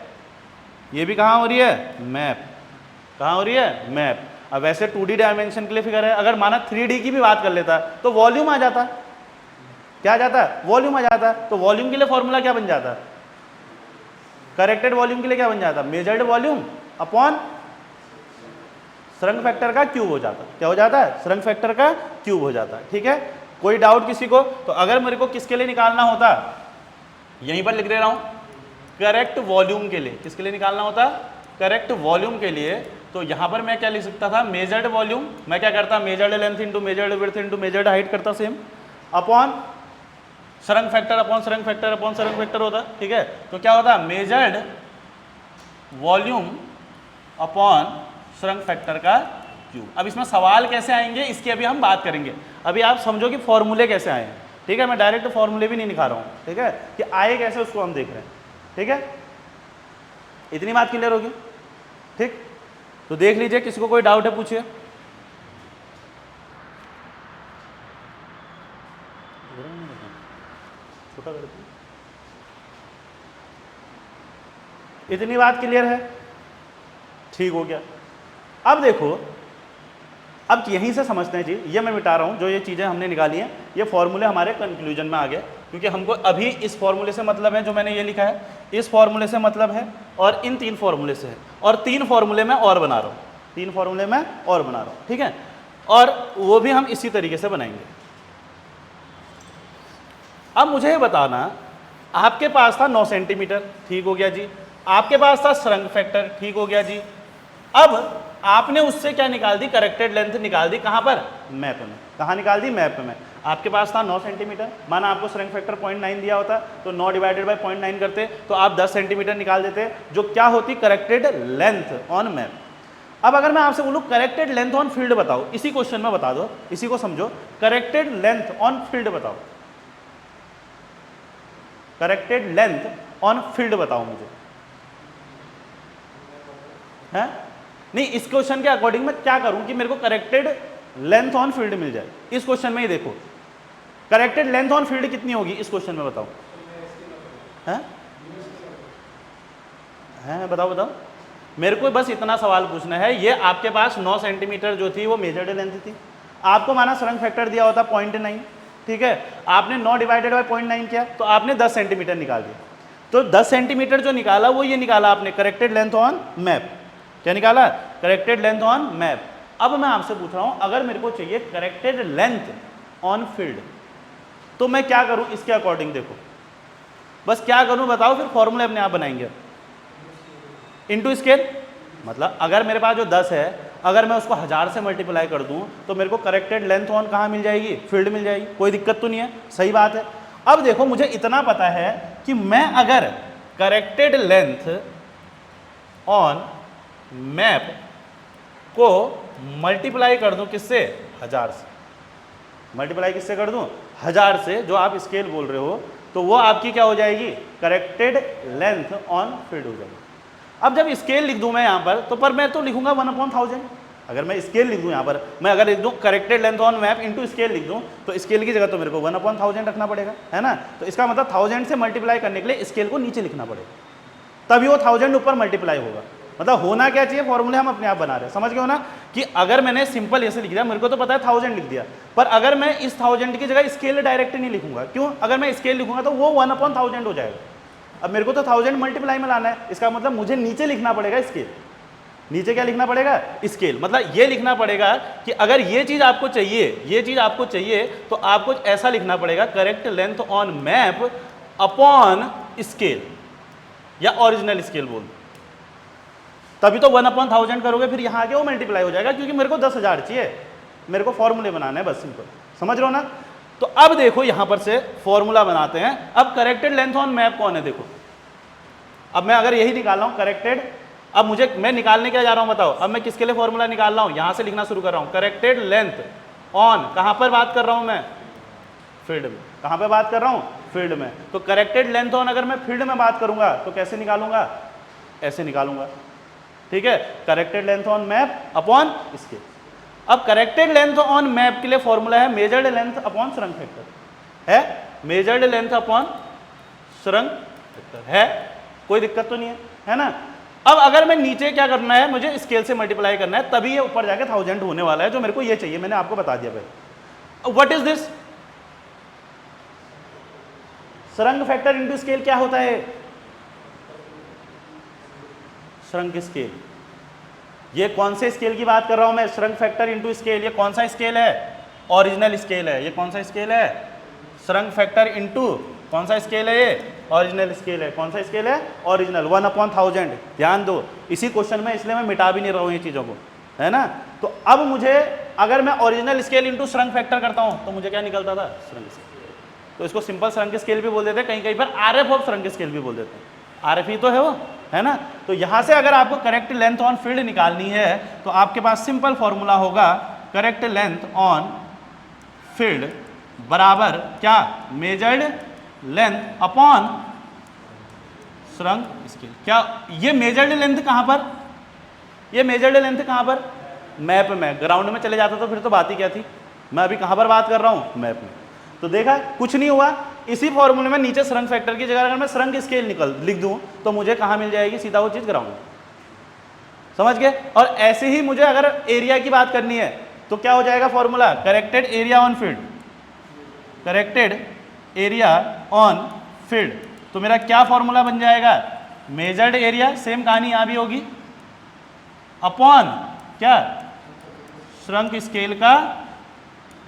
ये भी कहां हो रही है, मैप, कहां हो रही है, मैप। अब वैसे 2D डायमेंशन के लिए फिगर है, अगर माना 3D की भी बात कर लेता तो वॉल्यूम आ जाता, क्या आ जाता, वॉल्यूम आ जाता। तो वॉल्यूम के लिए फॉर्मूला क्या बन जाता, करेक्टेड वॉल्यूम के लिए क्या बन जाता, measured volume upon shrink factor का क्यूब हो जाता, क्या हो जाता है, श्रंक फैक्टर का क्यूब हो जाता है, ठीक है। कोई डाउट किसी को? तो अगर मेरे को किसके लिए निकालना होता, यहीं पर लिख दे रहा हूं, करेक्ट वॉल्यूम के लिए, किसके लिए निकालना होता, करेक्ट वॉल्यूम के लिए, तो यहां पर मैं क्या लिख सकता था, मेजर्ड वॉल्यूम, मैं क्या करता, measured length into measured width into measured height करता same, upon shrink factor upon shrink factor upon shrink factor होता, ठीक है। तो क्या होता, measured volume upon shrink factor का क्यूब। अब इसमें सवाल कैसे आएंगे इसकी अभी हम बात करेंगे, अभी आप समझो कि फॉर्मूले कैसे आए, ठीक है। मैं डायरेक्ट फॉर्मूले भी नहीं दिखा रहा हूं, ठीक है, कि आए कैसे उसको हम देख रहे हैं, ठीक है। इतनी बात क्लियर होगी, ठीक। तो देख लीजिए, किसी को कोई डाउट है पूछिए। छोटा कर दो। इतनी बात क्लियर है, ठीक हो गया। अब देखो, अब यहीं से समझते हैं जी, ये मैं मिटा रहा हूं, जो ये चीजें हमने निकाली हैं ये फॉर्मूले हमारे कंक्लूजन में आ गए, क्योंकि हमको अभी इस फॉर्मूले से मतलब है, जो मैंने ये लिखा है इस फॉर्मूले से मतलब है, और इन 3 फॉर्मूले से है, और 3 फॉर्मूले में और बना रहा हूं, 3 फॉर्मूले में और बना रहा हूं, ठीक है। और वो भी हम इसी तरीके से बनाएंगे। अब मुझे ये बताना, आपके पास था 9 सेंटीमीटर, ठीक हो गया जी। आपके पास था श्रंक फैक्टर, ठीक हो गया जी। अब आपने उससे क्या निकाल दी, करेक्टेड लेंथ निकाल दी, कहां पर, मैप में। कहां निकाल दी, मैप में। आपके पास था 9 सेंटीमीटर, माना आपको श्रंक फैक्टर 0.9 दिया होता, तो 9 डिवाइडेड बाय 0.9 करते तो आप 10 सेंटीमीटर निकाल देते, जो क्या होती, करेक्टेड लेंथ ऑन मैप। अब अगर मैं आपसे बोलूं करेक्टेड लेंथ ऑन फील्ड बताओ, इसी क्वेश्चन में बता दो, इसी को समझो, करेक्टेड लेंथ ऑन फील्ड बताओ, करेक्टेड लेंथ ऑन फील्ड बताओ मुझे, है नहीं, इस क्वेश्चन के अकॉर्डिंग मैं क्या करूं कि मेरे को करेक्टेड लेंथ ऑन फील्ड मिल जाए। इस क्वेश्चन में ही देखो करेक्टेड लेंथ ऑन फील्ड कितनी होगी इस क्वेश्चन में, बताओ हैं बताओ बताओ। मेरे को बस इतना सवाल पूछना है, ये आपके पास 9 सेंटीमीटर जो थी वो मेजर्ड लेंथ थी, आपको माना श्रंक फैक्टर दिया होता 0.9, ठीक है, आपने 9 डिवाइडेड बाय 0.9 किया तो आपने 10 सेंटीमीटर निकाल दिया। तो 10 सेंटीमीटर जो निकाला वो ये निकाला आपने करेक्टेड लेंथ ऑन मैप। क्या निकाला? Corrected length on map. अब मैं आपसे पूछ रहा हूं अगर मेरे को चाहिए करेक्टेड लेंथ ऑन फील्ड तो मैं क्या करूं इसके अकॉर्डिंग, देखो बस क्या करूं बताओ, फिर फॉर्मूले अपने आप बनाएंगे। इनटू स्केल, मतलब अगर मेरे पास जो 10 है अगर मैं उसको 1000 से मल्टीप्लाई कर दूं तो मेरे को करेक्टेड लेंथ ऑन कहाँ मिल जाएगी? फील्ड मिल जाएगी, कोई दिक्कत तो नहीं है, सही बात है। अब देखो मुझे इतना पता है कि मैं अगर करेक्टेड लेंथ ऑन मैप को मल्टीप्लाई कर दूं किससे? 1000 से। मल्टीप्लाई किससे कर दूं? 1000 से, जो आप स्केल बोल रहे हो, तो वो आपकी क्या हो जाएगी? करेक्टेड लेंथ ऑन फील्ड हो जाएगी। अब जब स्केल लिख दूं मैं यहाँ पर, तो पर मैं तो लिखूंगा 1/1000। अगर मैं स्केल लिख दूं यहाँ पर, मैं अगर लिख दूं corrected length on map into scale लिख दूं, तो स्केल की जगह तो मेरे को 1/1000 रखना पड़ेगा, है ना। तो इसका मतलब 1000 से मल्टीप्लाई करने के लिए स्केल को नीचे लिखना पड़ेगा, तभी वो 1000 ऊपर मल्टीप्लाई होगा। मतलब होना क्या चाहिए, फॉर्मूले हम अपने आप बना रहे हैं, समझ गए हो ना। कि अगर मैंने सिंपल ऐसे लिख दिया, मेरे को तो पता है 1000 लिख दिया, पर अगर मैं इस 1000 की जगह स्केल डायरेक्ट नहीं लिखूंगा, क्यों? अगर मैं स्केल लिखूंगा तो वो 1/1000 हो जाएगा। अब मेरे को तो 1000 मल्टीप्लाई में लाना है, इसका मतलब मुझे नीचे लिखना पड़ेगा स्केल। नीचे क्या लिखना पड़ेगा? स्केल। मतलब ये लिखना पड़ेगा कि अगर ये चीज आपको चाहिए, ये चीज आपको चाहिए, तो आपको ऐसा लिखना पड़ेगा correct length on map upon scale, या ओरिजिनल स्केल बोल, तभी तो 1/1000 करोगे, फिर यहाँ आके वो मल्टीप्लाई हो जाएगा, क्योंकि मेरे को 10,000 चाहिए, मेरे को फॉर्मूले बनाना है, बस सिंपल, समझ रहे हो ना। तो अब देखो यहां पर से फॉर्मूला बनाते हैं। अब करेक्टेड लेंथ ऑन मैप कौन है? देखो अब मैं अगर यही निकाल रहा हूं करेक्टेड, अब मुझे मैं निकालने क्या जा रहा हूं बताओ। अब मैं किसके लिए फॉर्मूला निकाल रहा हूं? यहां से लिखना शुरू कर रहा हूं, करेक्टेड लेंथ ऑन, कहां पर बात कर रहा हूं मैं? फील्ड में। कहां पर बात कर रहा हूं? फील्ड में। तो करेक्टेड लेंथ ऑन अगर मैं फील्ड में बात करूंगा तो कैसे निकालूंगा? ऐसे निकालूंगा, ठीक है, corrected length on map upon scale. अब करेक्टेड लेंथ ऑन मैप के लिए फॉर्मूला है measured length upon shrink factor, है measured length upon shrink factor, है कोई दिक्कत तो नहीं है ना। अब अगर मैं नीचे क्या करना है, मुझे स्केल से मल्टीप्लाई करना है, तभी ये ऊपर जाके 1000 होने वाला है, जो मेरे को ये चाहिए, मैंने आपको बता दिया पहले। What is this? Shrunk factor into scale क्या होता है? Shrunk scale. ये कौन से स्केल की बात कर रहा हूं मैं? Shrunk factor into scale. ये कौन सा स्केल है? ओरिजिनल स्केल है। ये कौन सा स्केल है? श्रंक फैक्टर इनटू कौन सा स्केल है? ये ओरिजिनल स्केल है। कौन सा स्केल है? ओरिजिनल। 1/1000। ध्यान दो इसी क्वेश्चन में, इसलिए मैं मिटा भी नहीं रहा हूं ये चीजों को, है ना। तो अब मुझे अगर मैं original scale into shrunk factor करता हूं तो मुझे क्या निकलता था? Shrunk scale. तो इसको सिंपल श्रंक स्केल भी बोल देते हैं, कहीं कहीं पर आरएफ ऑफ श्रंक स्केल भी बोल देते हैं। आरएफ ही तो है वो, है ना। तो यहां से अगर आपको करेक्ट लेंथ ऑन फील्ड निकालनी है तो आपके पास सिंपल फॉर्मूला होगा करेक्ट लेंथ ऑन फील्ड बराबर क्या? Measured length upon shrunk scale. क्या ये मेजर्ड लेंथ कहां पर? ये मेजर्ड लेंथ कहां पर? मैप में। ग्राउंड में चले जाता तो फिर तो बात ही क्या थी। मैं अभी कहां पर बात कर रहा हूं? मैप में। तो देखा कुछ नहीं हुआ। इसी फॉर्मूले में नीचे श्रंक फैक्टर की जगह अगर मैं श्रंक स्केल लिख दूं तो मुझे कहां मिल जाएगी? सीधा वो चीज ग्राउंड में, समझ गए। और ऐसे ही मुझे अगर एरिया की बात करनी है तो क्या हो जाएगा formula? Corrected area on field, corrected area on field. तो मेरा क्या फॉर्मूला बन जाएगा? मेजर्ड एरिया, सेम कहानी यहां भी होगी, अपॉन क्या? श्रंक स्केल का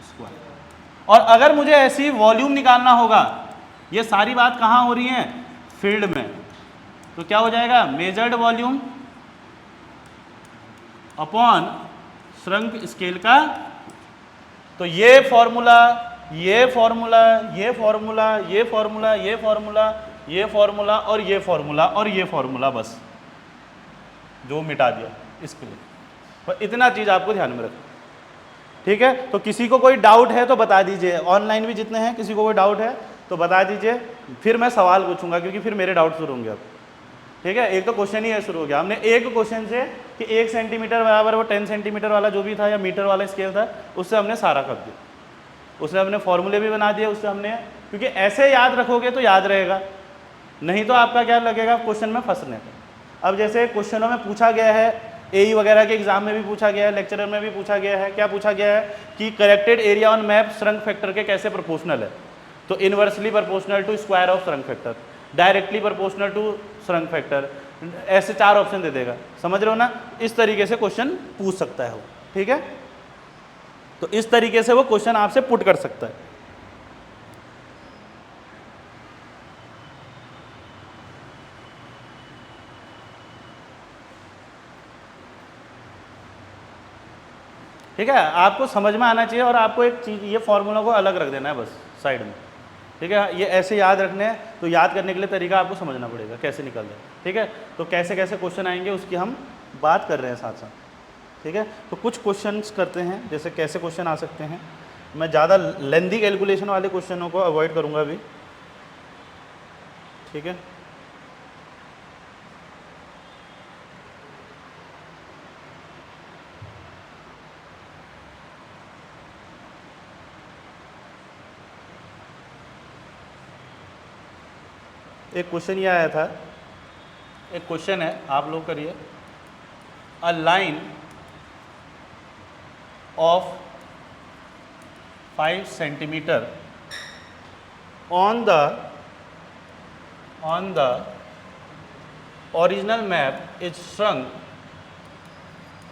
स्क्वायर। और अगर मुझे ऐसी वॉल्यूम निकालना होगा, ये सारी बात कहां हो रही है? फील्ड में, तो क्या हो जाएगा? Measured volume upon shrunk scale का। तो ये फॉर्मूला, ये फॉर्मूला, ये फॉर्मूला, ये फॉर्मूला, ये फॉर्मूला, ये फॉर्मूला और ये फॉर्मूला और ये फॉर्मूला, बस जो मिटा दिया इसके लिए। पर इतना चीज आपको ध्यान में रखना, ठीक है। तो किसी को कोई डाउट है तो बता दीजिए, ऑनलाइन भी जितने हैं, किसी को कोई डाउट है तो बता दीजिए, फिर मैं सवाल पूछूंगा, क्योंकि फिर मेरे डाउट शुरू होंगे अब। ठीक है, एक तो क्वेश्चन ही है शुरू हो गया, हमने एक क्वेश्चन से कि 1 सेंटीमीटर बराबर वो 10 सेंटीमीटर वाला जो भी था या मीटर वाला स्केल था उससे हमने सारा कर दिया, उससे हमने फॉर्मूले भी बना दिए, उससे हमने, क्योंकि ऐसे याद रखोगे तो याद रहेगा, नहीं तो आपका क्या लगेगा क्वेश्चन में फंसने पर। अब जैसे क्वेश्चनों में पूछा गया है, एई वगैरह के एग्जाम में भी पूछा गया है, लेक्चरर में भी पूछा गया है, क्या पूछा गया है कि corrected area on map shrunk factor के कैसे प्रोपोर्शनल है, तो inversely proportional to square of shrunk factor, directly proportional to shrunk factor, ऐसे 4 ऑप्शन दे देगा, समझ रहे हो ना। इस तरीके से क्वेश्चन पूछ सकता है वो, ठीक है, तो इस तरीके से वो क्वेश्चन आपसे पुट कर सकता है। ठीक है, आपको समझ में आना चाहिए और आपको एक चीज़, ये फॉर्मूला को अलग रख देना है बस साइड में, ठीक है, ये ऐसे याद रखने हैं, तो याद करने के लिए तरीका आपको समझना पड़ेगा कैसे निकल रहा है, ठीक है, तो कैसे कैसे क्वेश्चन आएंगे उसकी हम बात कर रहे हैं साथ साथ, ठीक है। तो कुछ क्वेश्चंस करते हैं, जैसे कैसे क्वेश्चन आ सकते हैं, मैं ज़्यादा लेंदी कैलकुलेशन वाले क्वेश्चनों को अवॉइड करूँगा अभी, ठीक है। एक क्वेश्चन ये आया था, एक क्वेश्चन है, आप लोग करिए, a line of 5 centimetre on the original map is shrunk,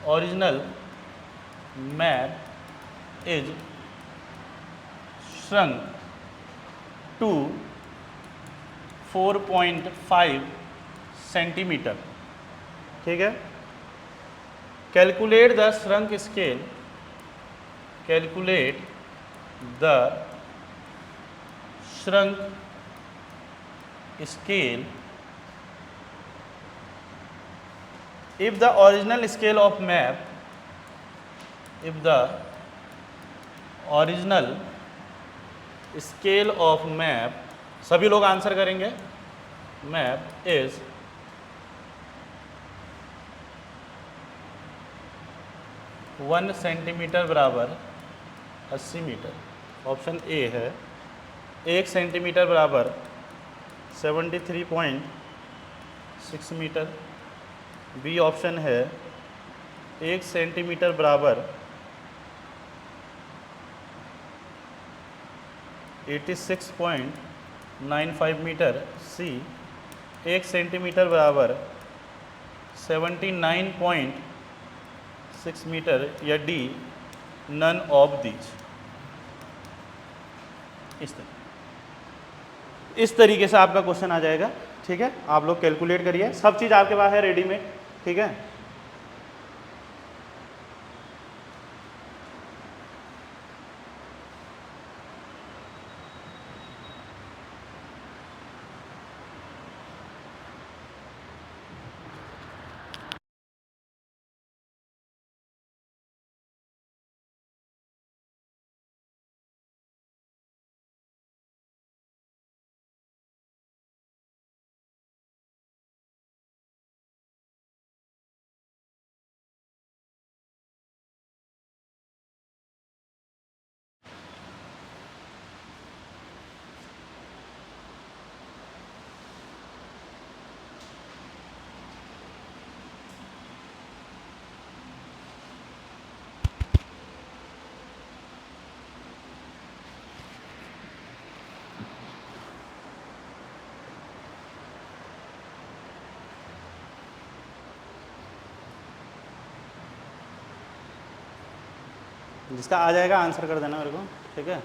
original map is shrunk to 4.5 centimetre, ठीक है। Calculate the shrunk scale, calculate the shrunk scale if the original scale of map, if the original scale of map, सभी लोग answer करेंगे, map is 1 centimetre बराबर 80 metre, option A है। 1 centimetre बराबर 73.6 metre, B option है 1 centimetre बराबर 86.95 metre, सी 1 centimetre बराबर 79.6 metre, या डी नन ऑफ दीज। इस तरीके से आपका क्वेश्चन आ जाएगा, ठीक है। आप लोग कैलकुलेट करिए, सब चीज़ आपके पास है रेडीमेड, ठीक है। जिसका आ जाएगा आंसर कर देना मेरे को, ठीक है।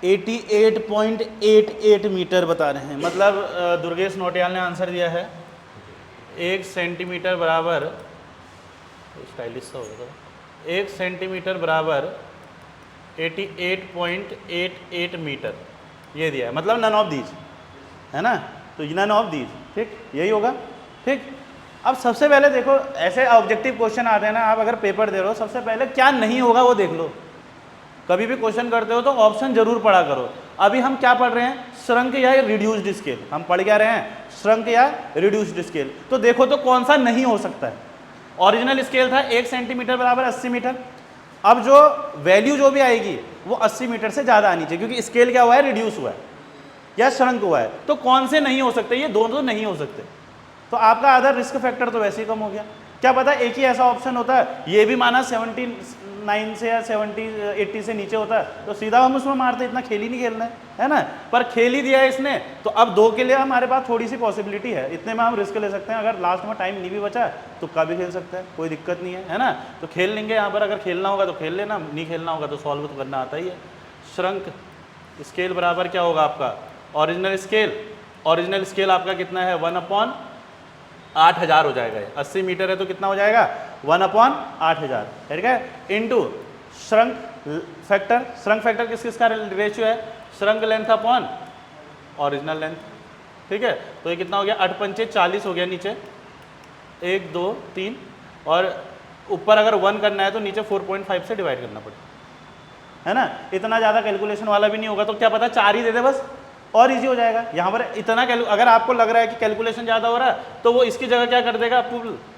एटी 88.88 मीटर बता रहे हैं, मतलब दुर्गेश नोटियाल ने आंसर दिया है 1 सेंटीमीटर बराबर, स्टाइलिश सा होगा, 1 सेंटीमीटर बराबर 88.88 मीटर, ये दिया है, मतलब नन ऑफ दीज है ना, तो नन ऑफ दीज, ठीक, यही होगा, ठीक। अब सबसे पहले देखो, ऐसे ऑब्जेक्टिव क्वेश्चन आते हैं ना, आप अगर पेपर दे रहे हो, सबसे पहले क्या नहीं होगा वो देख लो, कभी भी क्वेश्चन करते हो तो ऑप्शन जरूर पढ़ा करो। अभी हम क्या पढ़ रहे हैं, श्रंक या रिड्यूस्ड स्केल। हम पढ़ क्या रहे हैं, श्रंक या रिड्यूस्ड स्केल। तो देखो तो कौन सा नहीं हो सकता है। ओरिजिनल स्केल था 1 सेंटीमीटर बराबर 80 मीटर। अब जो वैल्यू जो भी आएगी वो 80 मीटर से ज़्यादा आनी चाहिए, क्योंकि स्केल क्या हुआ है, रिड्यूस हुआ है या श्रंक हुआ है। तो कौन से नहीं हो सकते, ये दोनों तो नहीं हो सकते। तो आपका आधा रिस्क फैक्टर तो वैसे ही कम हो गया। क्या पता एक ही ऐसा ऑप्शन होता है, ये भी माना 79 से या 80 से नीचे होता है तो सीधा हम उसमें मारते, इतना खेल ही नहीं खेलना है ना। पर खेल ही दिया है इसने, तो अब 2 के लिए हमारे पास थोड़ी सी पॉसिबिलिटी है, इतने में हम रिस्क ले सकते हैं। अगर लास्ट में टाइम नहीं भी बचा तो का भी खेल सकते हैं, कोई दिक्कत नहीं है ना। तो खेल लेंगे यहाँ पर, अगर खेलना होगा तो खेल लेना, नहीं खेलना होगा तो सॉल्व तो करना आता ही है। श्रंक स्केल बराबर क्या होगा आपका, ओरिजिनल स्केल। ओरिजिनल स्केल आपका कितना है, 1/8000 हो जाएगा। 80 मीटर है तो कितना हो जाएगा, 1/8000, ठीक है, into shrunk factor. Shrunk factor किस किसका रेशियो है, shrunk length upon original length, ठीक है। तो ये कितना हो गया, 8 पंचे 40 हो गया, नीचे 1 2 3, और ऊपर अगर 1 करना है तो नीचे 4.5 से डिवाइड करना पड़ेगा, है ना। इतना ज़्यादा कैलकुलेशन वाला भी नहीं होगा, तो क्या पता 4 ही दे दे बस, और इजी हो जाएगा। यहाँ पर इतना अगर आपको लग रहा है कि कैलकुलेशन ज़्यादा हो रहा है तो वो इसकी जगह क्या कर देगा,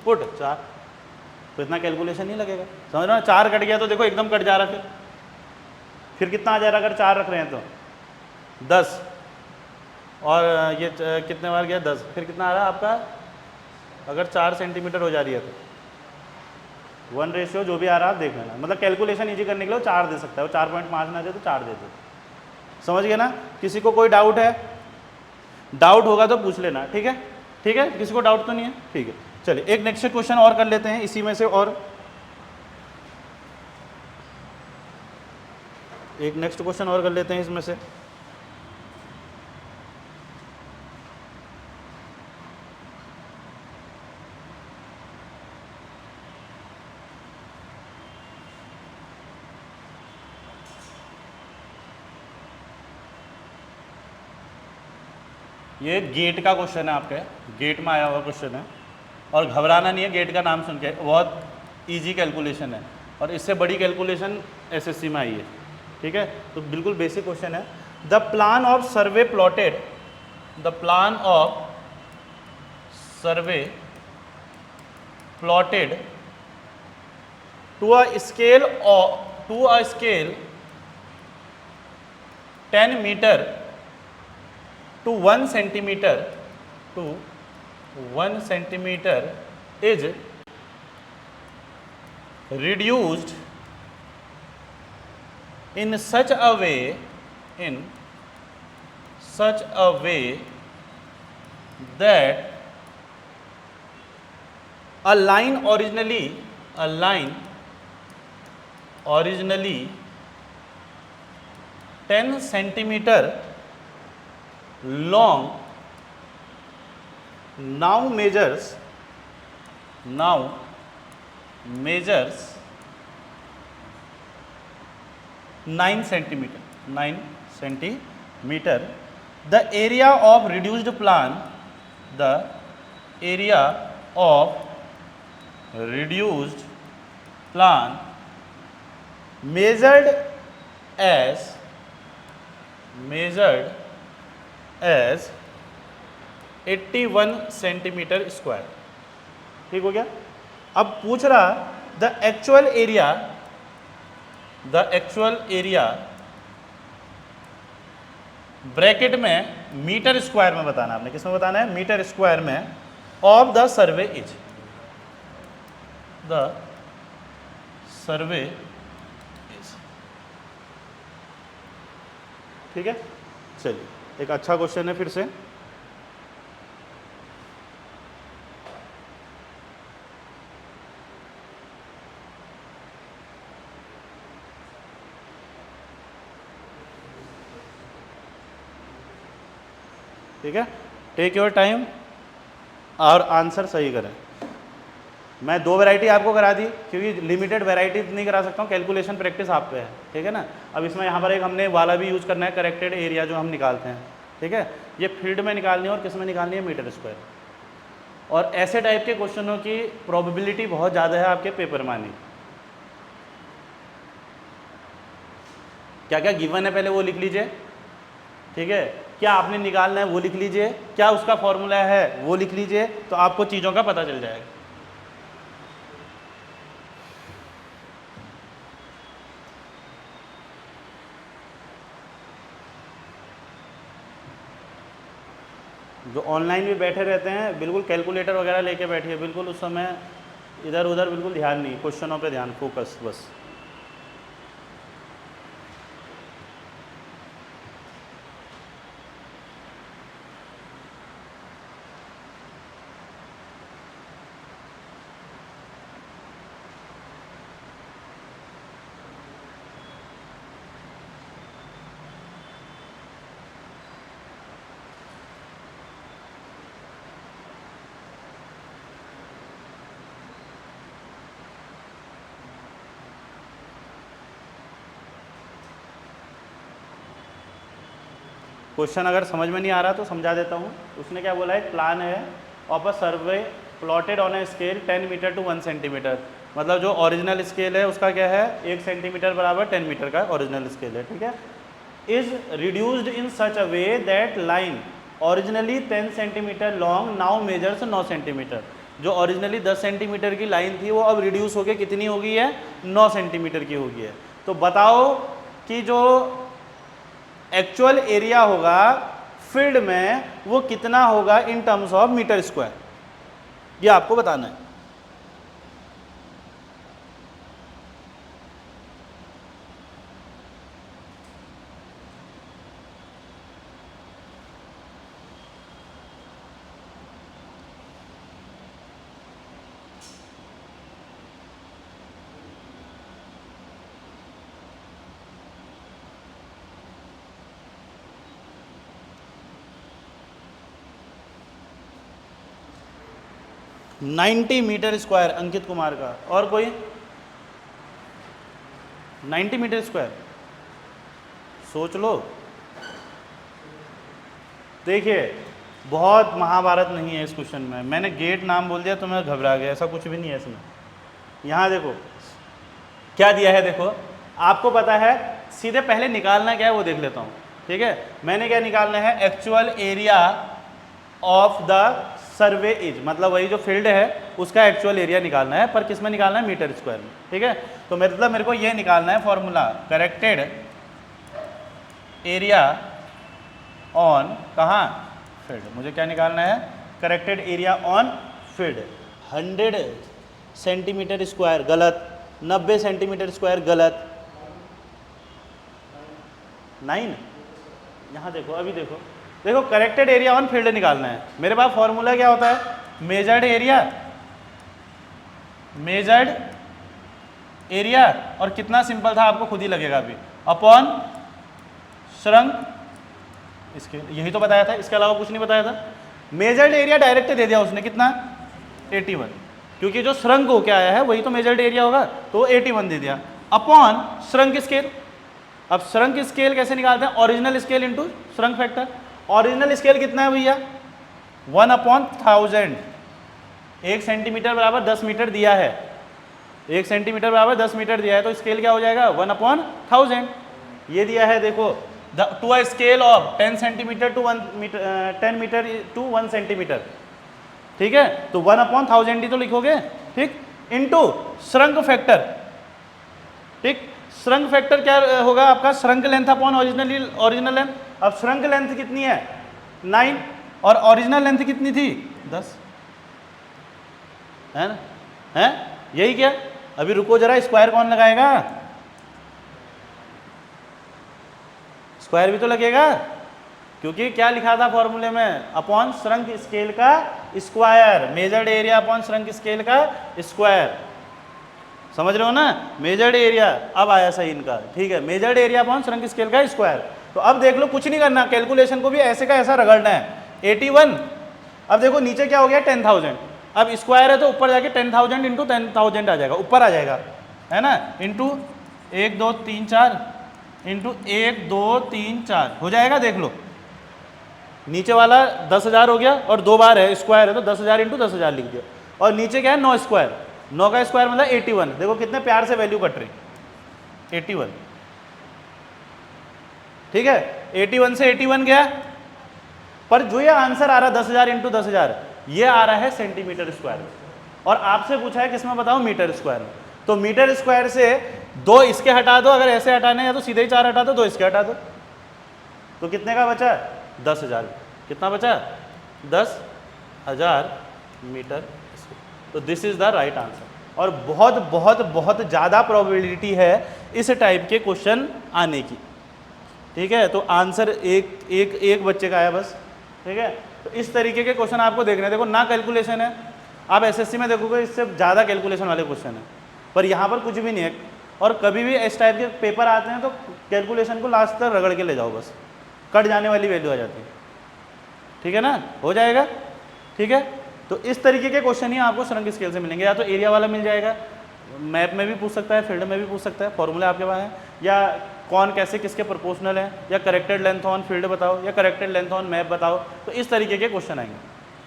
पुट 4, तो इतना कैलकुलेशन नहीं लगेगा, समझ रहे हो। 4 कट गया तो देखो एकदम कट जा रहा है, फिर कितना आ जा रहा है, अगर 4 रख रहे हैं तो 10, और ये कितने बार गया 10, फिर कितना आ रहा है आपका, अगर 4 सेंटीमीटर हो जा रही है तो 1 रेशियो जो भी आ रहा है आप देख लेना। मतलब कैलकुलेशन ईजी करने के लिए 4 दे सकता है, वो 4.5 ना दे तो 4 दे दो, समझ गए ना। किसी को कोई डाउट है, डाउट होगा तो पूछ लेना, ठीक है, ठीक है। किसी को डाउट तो नहीं है, ठीक है। चलिए एक नेक्स्ट क्वेश्चन और कर लेते हैं इसी में से, और एक नेक्स्ट क्वेश्चन और कर लेते हैं इसमें से। ये गेट का क्वेश्चन है आपके, गेट में आया हुआ क्वेश्चन है, और घबराना नहीं है, गेट का नाम सुन के, बहुत इजी कैलकुलेशन है, और इससे बड़ी कैलकुलेशन एसएससी में आई है, ठीक है। तो बिल्कुल बेसिक क्वेश्चन है। The plan of survey plotted, the plan of survey plotted to a scale 10 metre to 1 centimeter is reduced in such a way that a line originally 10 centimeter long now measures 9 centimeter. The area of reduced plan measured as 81 centimetre square, ठीक हो गया। अब पूछ रहा the actual area bracket में metre square में बताना, आपने किस में बताना है, मीटर स्क्वायर में, ऑफ द सर्वे इज, ठीक है। चलिए एक अच्छा क्वेश्चन है फिर से। ठीक है, टेक योर टाइम और आंसर सही करें। मैं 2 वैरायटी आपको करा दी, क्योंकि लिमिटेड वैरायटी नहीं करा सकता हूँ, कैलकुलेशन प्रैक्टिस आप पे है, ठीक है ना। अब इसमें यहाँ पर एक हमने वाला भी यूज़ करना है, करेक्टेड एरिया जो हम निकालते हैं, ठीक है। ये फील्ड में निकालनी है और किस में निकालनी है, मीटर स्क्वायर। और ऐसे टाइप के क्वेश्चनों की प्रोबेबिलिटी बहुत ज़्यादा है आपके पेपर में आने। क्या क्या गिवन है पहले वो लिख लीजिए, ठीक है, क्या आपने निकालना है वो लिख लीजिए, क्या उसका फॉर्मूला है वो लिख लीजिए, तो आपको चीज़ों का पता चल जाएगा। जो ऑनलाइन भी बैठे रहते हैं बिल्कुल कैलकुलेटर वगैरह लेके बैठिए, बिल्कुल उस समय इधर उधर बिल्कुल ध्यान नहीं, क्वेश्चनों पे ध्यान, फोकस बस। क्वेश्चन अगर समझ में नहीं आ रहा तो समझा देता हूँ। उसने क्या बोला है, प्लान है of a survey plotted on a scale 10 metre to 1 centimetre. मतलब जो ओरिजिनल स्केल है उसका क्या है, 1 सेंटीमीटर बराबर 10 मीटर का ओरिजिनल स्केल है, ठीक है। Is reduced in such a way that line originally 10 centimetre long now measures 9 centimetre. जो ओरिजिनली 10 सेंटीमीटर की लाइन थी वो अब रिड्यूस होकर कितनी हो गई है, 9 सेंटीमीटर की हो गई है। तो बताओ कि जो एक्चुअल एरिया होगा फील्ड में वो कितना होगा in terms of metre square, ये आपको बताना है। Ninety metre square Ankit Kumar का, और कोई 90 मीटर स्क्वायर, सोच लो। देखिए बहुत महाभारत नहीं है इस क्वेश्चन में, मैंने गेट नाम बोल दिया तो मैं घबरा गया, ऐसा कुछ भी नहीं है इसमें। यहाँ देखो क्या दिया है, देखो आपको पता है, सीधे पहले निकालना क्या है वो देख लेता हूँ, ठीक है। मैंने क्या निकालना है, actual area of the survey is, मतलब वही जो फील्ड है उसका एक्चुअल एरिया निकालना है, पर किस में निकालना है, मीटर स्क्वायर में, ठीक है। तो मतलब मेरे को ये निकालना है फॉर्मूला, करेक्टेड एरिया ऑन कहाँ, फील्ड। मुझे क्या निकालना है, corrected area on field. 100 centimetre square गलत, 90 सेंटीमीटर स्क्वायर गलत, 9। यहाँ देखो, अभी देखो, देखो करेक्टेड एरिया ऑन फील्ड निकालना है। मेरे पास फॉर्मूला क्या होता है, मेजर्ड एरिया, मेजर्ड एरिया, और कितना सिंपल था आपको खुद ही लगेगा अभी, अपॉन श्रंक इसके, यही तो बताया था, इसके अलावा कुछ नहीं बताया था। मेजर्ड एरिया डायरेक्ट दे दिया उसने, कितना 81, क्योंकि जो श्रंक हो क्या आया है वही तो मेजर्ड एरिया होगा, तो 81 दे दिया, अपॉन श्रंक स्केल। अब श्रंक स्केल कैसे निकालते हैं, original scale into shrunk factor. Original scale कितना है भैया, 1/1000। 1 सेंटीमीटर बराबर 10 मीटर दिया है, 1 सेंटीमीटर बराबर 10 मीटर दिया है, तो स्केल क्या हो जाएगा, 1/1000 ये दिया है। देखो to a scale of 10 centimetre to 1 metre, 10 metre to 1 centimetre, ठीक है। तो 1/1000 ही तो लिखोगे, ठीक, इनटू श्रंक फैक्टर, ठीक। श्रंक फैक्टर क्या होगा आपका, shrunk length upon original length. अब श्रंक लेंथ कितनी है, 9, और ओरिजिनल लेंथ कितनी थी, 10, है ना, है यही क्या। अभी रुको जरा, स्क्वायर कौन लगाएगा, स्क्वायर भी तो लगेगा, क्योंकि क्या लिखा था फॉर्मूले में, अपॉन श्रंक स्केल का square, measured area upon shrunk scale का स्क्वायर, समझ रहे हो ना, मेजर्ड एरिया। अब आया सही इनका, ठीक है, measured area upon shrunk scale का स्क्वायर। तो अब देख लो, कुछ नहीं करना, कैलकुलेशन को भी ऐसे का ऐसा रगड़ना है, 81। अब देखो नीचे क्या हो गया, 10,000, अब स्क्वायर है तो ऊपर जाके 10,000 इंटू 10,000 आ जाएगा, ऊपर आ जाएगा, है ना, इंटू 1 2 3 4 इंटू 1 2 3 4 हो जाएगा। देख लो नीचे वाला 10,000 हो गया, और 2 बार है स्क्वायर है तो 10,000 इंटू 10,000 लिख दिया, और नीचे क्या है, 9 स्क्वायर, 9 का स्क्वायर मतलब 81। देखो कितने प्यार से वैल्यू कट रही, 81, ठीक है, 81 से 81 गया, पर जो ये आंसर आ रहा है 10,000 इंटू 10,000 ये आ रहा है सेंटीमीटर स्क्वायर में, और आपसे पूछा है किसमें बताओ, मीटर स्क्वायर में। तो मीटर स्क्वायर से 2 इसके हटा दो, अगर ऐसे हटाने हैं तो सीधे ही 4 हटा दो, 2 इसके हटा दो, तो कितने का बचा? 10,000। कितना बचा? 10,000 मीटर। तो this is the right answer. और बहुत बहुत बहुत ज़्यादा प्रोबेबिलिटी है इस टाइप के क्वेश्चन आने की, ठीक है। तो आंसर एक बच्चे का आया बस, ठीक है। तो इस तरीके के क्वेश्चन आपको देखने, देखो ना कैलकुलेशन है, आप एसएससी में देखोगे इससे ज़्यादा कैलकुलेशन वाले क्वेश्चन है, पर यहाँ पर कुछ भी नहीं है। और कभी भी इस टाइप के पेपर आते हैं तो कैलकुलेशन को लास्ट तक रगड़ के ले जाओ, बस कट जाने वाली वैल्यू आ जाती है, ठीक है ना, हो जाएगा, ठीक है। तो इस तरीके के क्वेश्चन ही आपको शृंग स्केल से मिलेंगे, या तो एरिया वाला मिल जाएगा, मैप में भी पूछ सकता है, फील्ड में भी पूछ सकता है, फॉर्मूला आपके पास है, या कौन कैसे किसके प्रोपोर्शनल है, या करेक्टेड लेंथ ऑन फील्ड बताओ, या करेक्टेड लेंथ ऑन मैप बताओ, तो इस तरीके के क्वेश्चन आएंगे,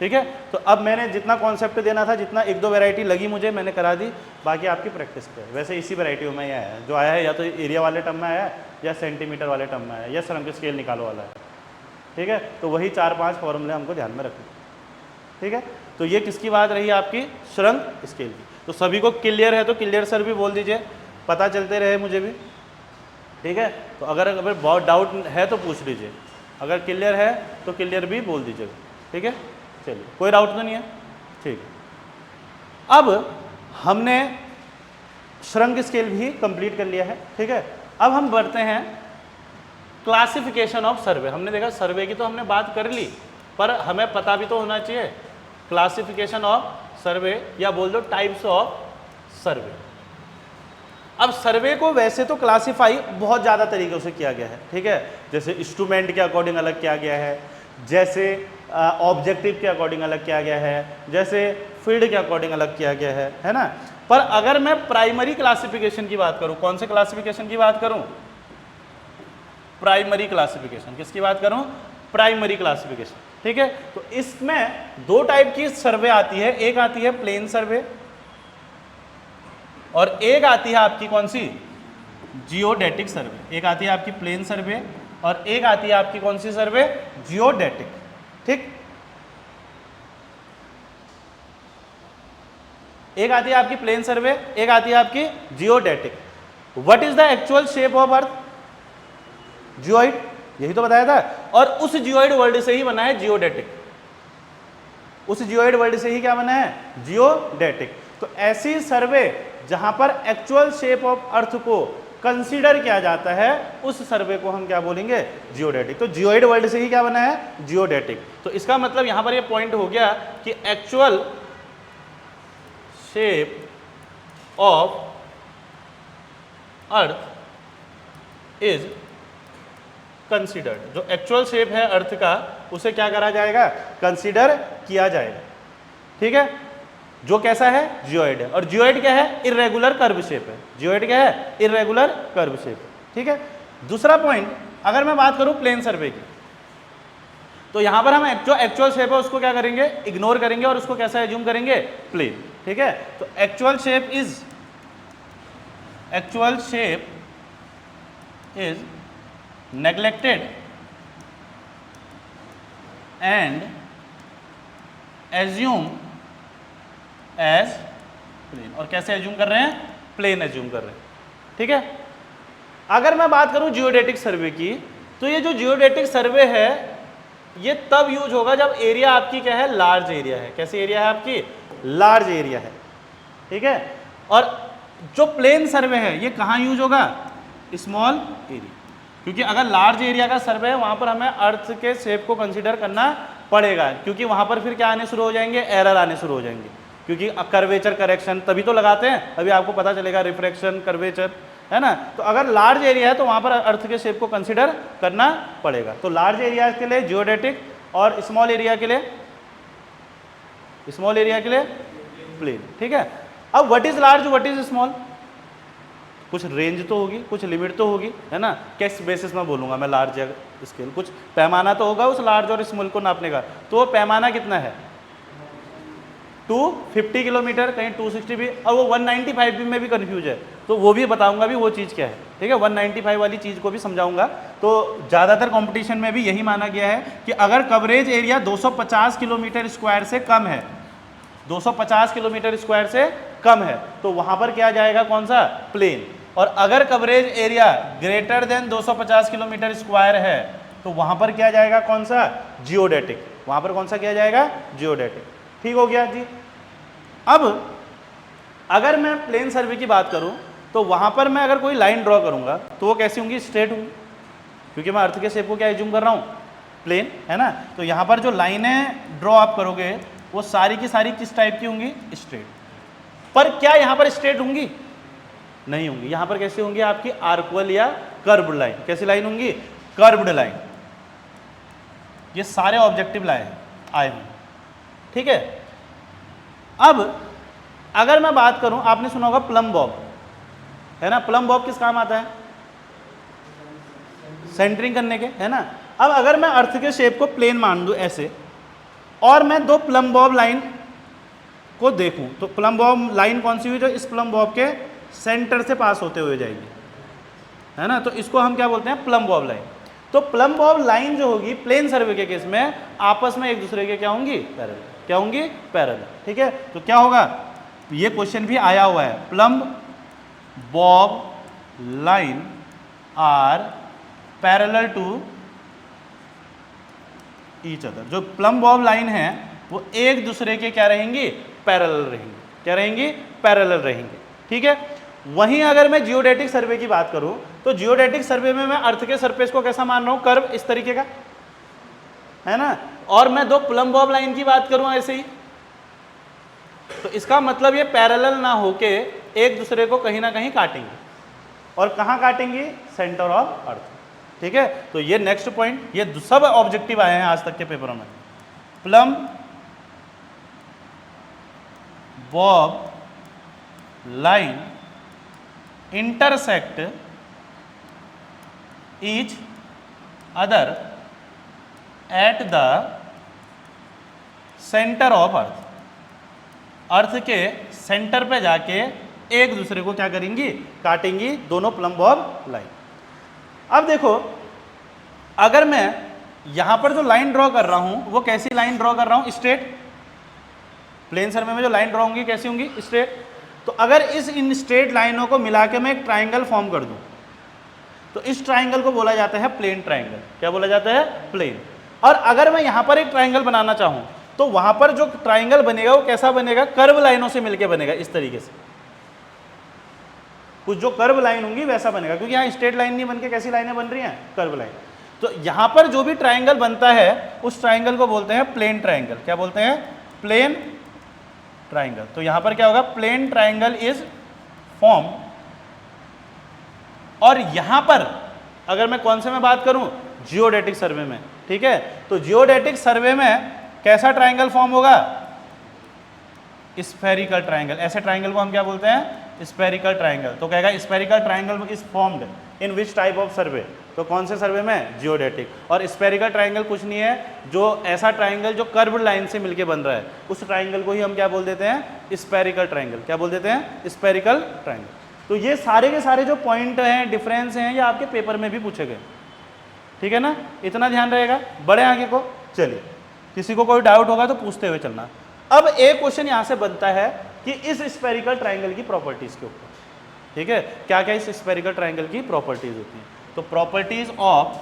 ठीक है। तो अब मैंने जितना कॉन्सेप्ट देना था, जितना 1-2 वैरायटी लगी मुझे, मैंने करा दी, बाकी आपकी प्रैक्टिस पे है। वैसे इसी वैरायटियों में ये आया है, जो आया है या तो एरिया वाले टर्म में आया है, या सेंटीमीटर वाले टर्म में आया है, या शृंग स्केल निकालो वाला है, ठीक है। तो वही 4-5 फॉर्मूले हमको ध्यान में रखने, ठीक है। तो ये किसकी बात रही आपकी? शृंग स्केल की। तो सभी को क्लियर है तो क्लियर सर भी बोल दीजिए, पता चलते रहे मुझे भी, ठीक है। तो अगर बहुत डाउट है तो पूछ लीजिए, अगर क्लियर है तो क्लियर भी बोल दीजिएगा, ठीक है। चलिए, कोई डाउट तो नहीं है, ठीक है। अब हमने शृंग स्केल भी कंप्लीट कर लिया है, ठीक है। अब हम बढ़ते हैं क्लासिफिकेशन ऑफ सर्वे। हमने देखा सर्वे की तो हमने बात कर ली, पर हमें पता भी तो होना चाहिए क्लासिफिकेशन ऑफ सर्वे, या बोल दो टाइप्स ऑफ सर्वे। अब सर्वे को वैसे तो क्लासिफाई बहुत ज़्यादा तरीक़ों से किया गया है, ठीक है। जैसे इंस्ट्रूमेंट के अकॉर्डिंग अलग किया गया है, जैसे ऑब्जेक्टिव के अकॉर्डिंग अलग किया गया है, जैसे फील्ड के अकॉर्डिंग अलग किया गया है ना। पर अगर मैं प्राइमरी क्लासिफिकेशन की बात करूं, कौन से क्लासिफिकेशन की बात करूं? Primary classification. किसकी बात करूं? प्राइमरी क्लासिफिकेशन, ठीक है। तो इसमें 2 टाइप की सर्वे आती है, एक आती है प्लेन सर्वे और एक आती है आपकी कौन सी? जियोडेटिक सर्वे। एक आती है आपकी प्लेन सर्वे और एक आती है आपकी कौन सी सर्वे? जियोडेटिक, ठीक। एक आती है आपकी प्लेन सर्वे, एक आती है आपकी geodetic. What is the actual shape of earth? Geoid, यही तो बताया था। और उस जियोइड वर्ड से ही बना है जियोडेटिक, उस जियोइड वर्ड से ही क्या बना है? जियोडेटिक। तो ऐसी सर्वे जहां पर एक्चुअल शेप ऑफ अर्थ को कंसीडर किया जाता है, उस सर्वे को हम क्या बोलेंगे? जियोडेटिक। तो जियोइड वर्ड से ही क्या बना है? जियोडेटिक। तो इसका मतलब यहां पर ये पॉइंट हो गया कि actual shape of earth is considered. जो एक्चुअल शेप है अर्थ का, उसे क्या करा जाएगा? कंसीडर किया जाएगा, ठीक है। जो कैसा है? जियोइड है। और जियोइड क्या है? इर्रेगुलर कर्व शेप है। जियोइड क्या है? इर्रेगुलर कर्व शेप है, ठीक है। दूसरा पॉइंट, अगर मैं बात करूं प्लेन सर्वे की, तो यहां पर हम जो एक्चुअल शेप है उसको क्या करेंगे? इग्नोर करेंगे और उसको कैसा एज्यूम करेंगे? प्लेन, ठीक है। तो actual shape is neglected and assume as plane। और कैसे एज्यूम कर रहे हैं? प्लेन एज्यूम कर रहे हैं, ठीक है। अगर मैं बात करूं जियोडेटिक सर्वे की, तो ये जो जियोडेटिक सर्वे है ये तब यूज होगा जब एरिया आपकी क्या है? लार्ज एरिया है। कैसी एरिया है आपकी? लार्ज एरिया है, ठीक है। और जो प्लेन सर्वे है ये कहां यूज होगा? Small area. क्योंकि अगर लार्ज एरिया का सर्वे है वहां पर हमें अर्थ के शेप को कंसीडर करना पड़ेगा, क्योंकि वहां पर फिर क्या आने शुरू हो जाएंगे? एरर आने शुरू हो जाएंगे, क्योंकि कर्वेचर करेक्शन तभी तो लगाते हैं, अभी आपको पता चलेगा, रिफ्रैक्शन, कर्वेचर, है ना। तो अगर लार्ज एरिया है तो वहां पर अर्थ के शेप को कंसीडर करना पड़ेगा। तो लार्ज एरिया के लिए जियोडेटिक और स्मॉल एरिया के लिए प्लेन, ठीक है। अब what is large, what is small? कुछ रेंज तो होगी, कुछ लिमिट तो होगी, है ना। किस बेसिस में बोलूंगा मैं लार्ज या स्केल? कुछ पैमाना तो होगा उस लार्ज और स्मॉल को नापने का। तो वो पैमाना कितना है? 250 किलोमीटर, कहीं 260 भी, और वो 195 भी में भी कंफ्यूज है, तो वो भी बताऊंगा भी वो चीज़ क्या है, ठीक है। 195 वाली चीज़ को भी समझाऊंगा तो ज़्यादातर कंपटीशन में भी यही माना गया है कि अगर कवरेज एरिया 250 किलोमीटर स्क्वायर से कम है, 250 किलोमीटर स्क्वायर से कम है, तो वहां पर क्या जाएगा, कौन सा, प्लेन। और अगर coverage area greater than 250 kilometre square है तो वहां पर क्या जाएगा, कौन सा, जियोडेटिक। वहां पर कौन सा किया जाएगा, जियोडेटिक। ठीक हो गया जी। अब अगर मैं प्लेन सर्वे की बात करूं तो वहां पर मैं अगर कोई लाइन ड्रॉ करूंगा तो वो कैसी होंगी, स्ट्रेट होंगी, क्योंकि मैं अर्थ के शेप को क्या एज्यूम कर रहा हूं, प्लेन, है ना। तो यहां पर जो लाइनें ड्रॉ आप करोगे वो सारी की सारी किस टाइप की होंगी, स्ट्रेट। पर क्या यहां पर स्ट्रेट होंगी, नहीं होंगी। यहां पर कैसे होंगी, आपकी आर्कवल या कर्व्ड लाइन। कैसी लाइन होंगी, कर्व्ड लाइन। ये सारे ऑब्जेक्टिव लाइन आए होंगे, ठीक है। अब अगर मैं बात करूं, आपने सुना होगा प्लम बॉब, है ना। प्लम बॉब किस काम आता है, सेंटरिंग करने के, है ना। अब अगर मैं अर्थ के शेप को प्लेन मान दूं ऐसे, और मैं दो प्लम बॉब लाइन को देखूं, तो प्लम बॉब लाइन कौन सी हुई, जो इस प्लम बॉब के सेंटर से पास होते हुए जाएगी, है ना। तो इसको हम क्या बोलते हैं, प्लम बॉब लाइन। तो प्लम बॉब लाइन जो होगी प्लेन सर्वे के केस में आपस में एक दूसरे के क्या होंगी, पैरेलल। क्या होंगी, पैरेलल, ठीक है। तो क्या होगा, ये क्वेश्चन भी आया हुआ है, plumb bob line are parallel to each other. जो प्लम बॉब लाइन है वो एक दूसरे के क्या रहेंगी, पैरेलल रहेंगी। क्या रहेंगी, पैरेलल रहेंगी, ठीक है। वहीं अगर मैं जियोडेटिक सर्वे की बात करूं तो जियोडेटिक सर्वे में मैं अर्थ के सरफेस को कैसा मान रहा हूं, कर्व इस तरीके का, है ना। और मैं दो प्लम बॉब लाइन की बात करूं ऐसे ही, तो इसका मतलब ये पैरेलल ना होके एक दूसरे को कहीं ना कहीं काटेंगे। और कहां काटेंगे, सेंटर ऑफ अर्थ, ठीक है। तो ये नेक्स्ट पॉइंट, ये सब ऑब्जेक्टिव आए हैं आज तक के पेपरों में। Plumb bob line intersect each other at the centre of earth. Earth के सेंटर पे जाके एक दूसरे को क्या करेंगी, काटेंगी, दोनों प्लम बॉब लाइन। अब देखो, अगर मैं यहां पर जो लाइन ड्रॉ कर रहा हूं वो कैसी लाइन ड्रॉ कर रहा हूं, स्ट्रेट। प्लेन सर्वे में जो लाइन ड्रॉ होंगी कैसी होंगी, स्ट्रेट। तो अगर इन स्ट्रेट लाइनों को मिला के मैं एक ट्राइंगल फॉर्म कर दूं तो इस ट्राइंगल को बोला जाता है प्लेन ट्राइंगल। क्या बोला जाता है, प्लेन। और अगर मैं यहां पर एक ट्राइंगल बनाना चाहूं तो वहां पर जो ट्राइंगल बनेगा वो कैसा बनेगा, कर्व लाइनों से मिलकर बनेगा, इस तरीके से। कुछ जो कर्व लाइन होंगी वैसा बनेगा, क्योंकि यहाँ स्ट्रेट लाइन नहीं बनके कैसी लाइनें बन रही हैं, कर्व लाइन। तो यहां पर जो भी ट्राइंगल बनता है उस ट्राइंगल को बोलते हैं प्लेन ट्राइंगल। क्या बोलते हैं, प्लेन ट्राइंगल। तो यहां पर क्या होगा, प्लेन ट्राइंगल इज फॉर्म। और यहां पर अगर मैं कौन से में बात करूं, जियोडेटिक सर्वे में, ठीक है। तो जियोडेटिक सर्वे में कैसा ट्राइंगल फॉर्म होगा, स्फेरिकल ट्राइंगल। ऐसे ट्राइंगल को हम क्या बोलते हैं, स्फेरिकल ट्राइंगल। तो कहेगा spherical triangle is formed in which type of सर्वे, तो कौन से सर्वे में, जियोडेटिक। और स्फेरिकल ट्राइंगल कुछ नहीं है, जो ऐसा ट्राइंगल जो कर्व्ड लाइन से मिलके बन रहा है उस ट्राइंगल को ही हम क्या बोल देते हैं, स्फेरिकल ट्राइंगल। क्या बोल देते हैं, स्फेरिकल ट्राइंगल। तो ये सारे के सारे जो पॉइंट हैं, डिफरेंस हैं, ये आपके पेपर में भी पूछे गए, ठीक है ना। इतना ध्यान रहेगा, बड़े आगे को। चलिए, किसी को कोई डाउट होगा तो पूछते हुए चलना। अब एक क्वेश्चन यहां से बनता है कि इस स्फेरिकल ट्राइंगल की प्रॉपर्टीज के ऊपर, ठीक है, क्या क्या इस स्फेरिकल ट्राइंगल की प्रॉपर्टीज होती हैं। तो प्रॉपर्टीज ऑफ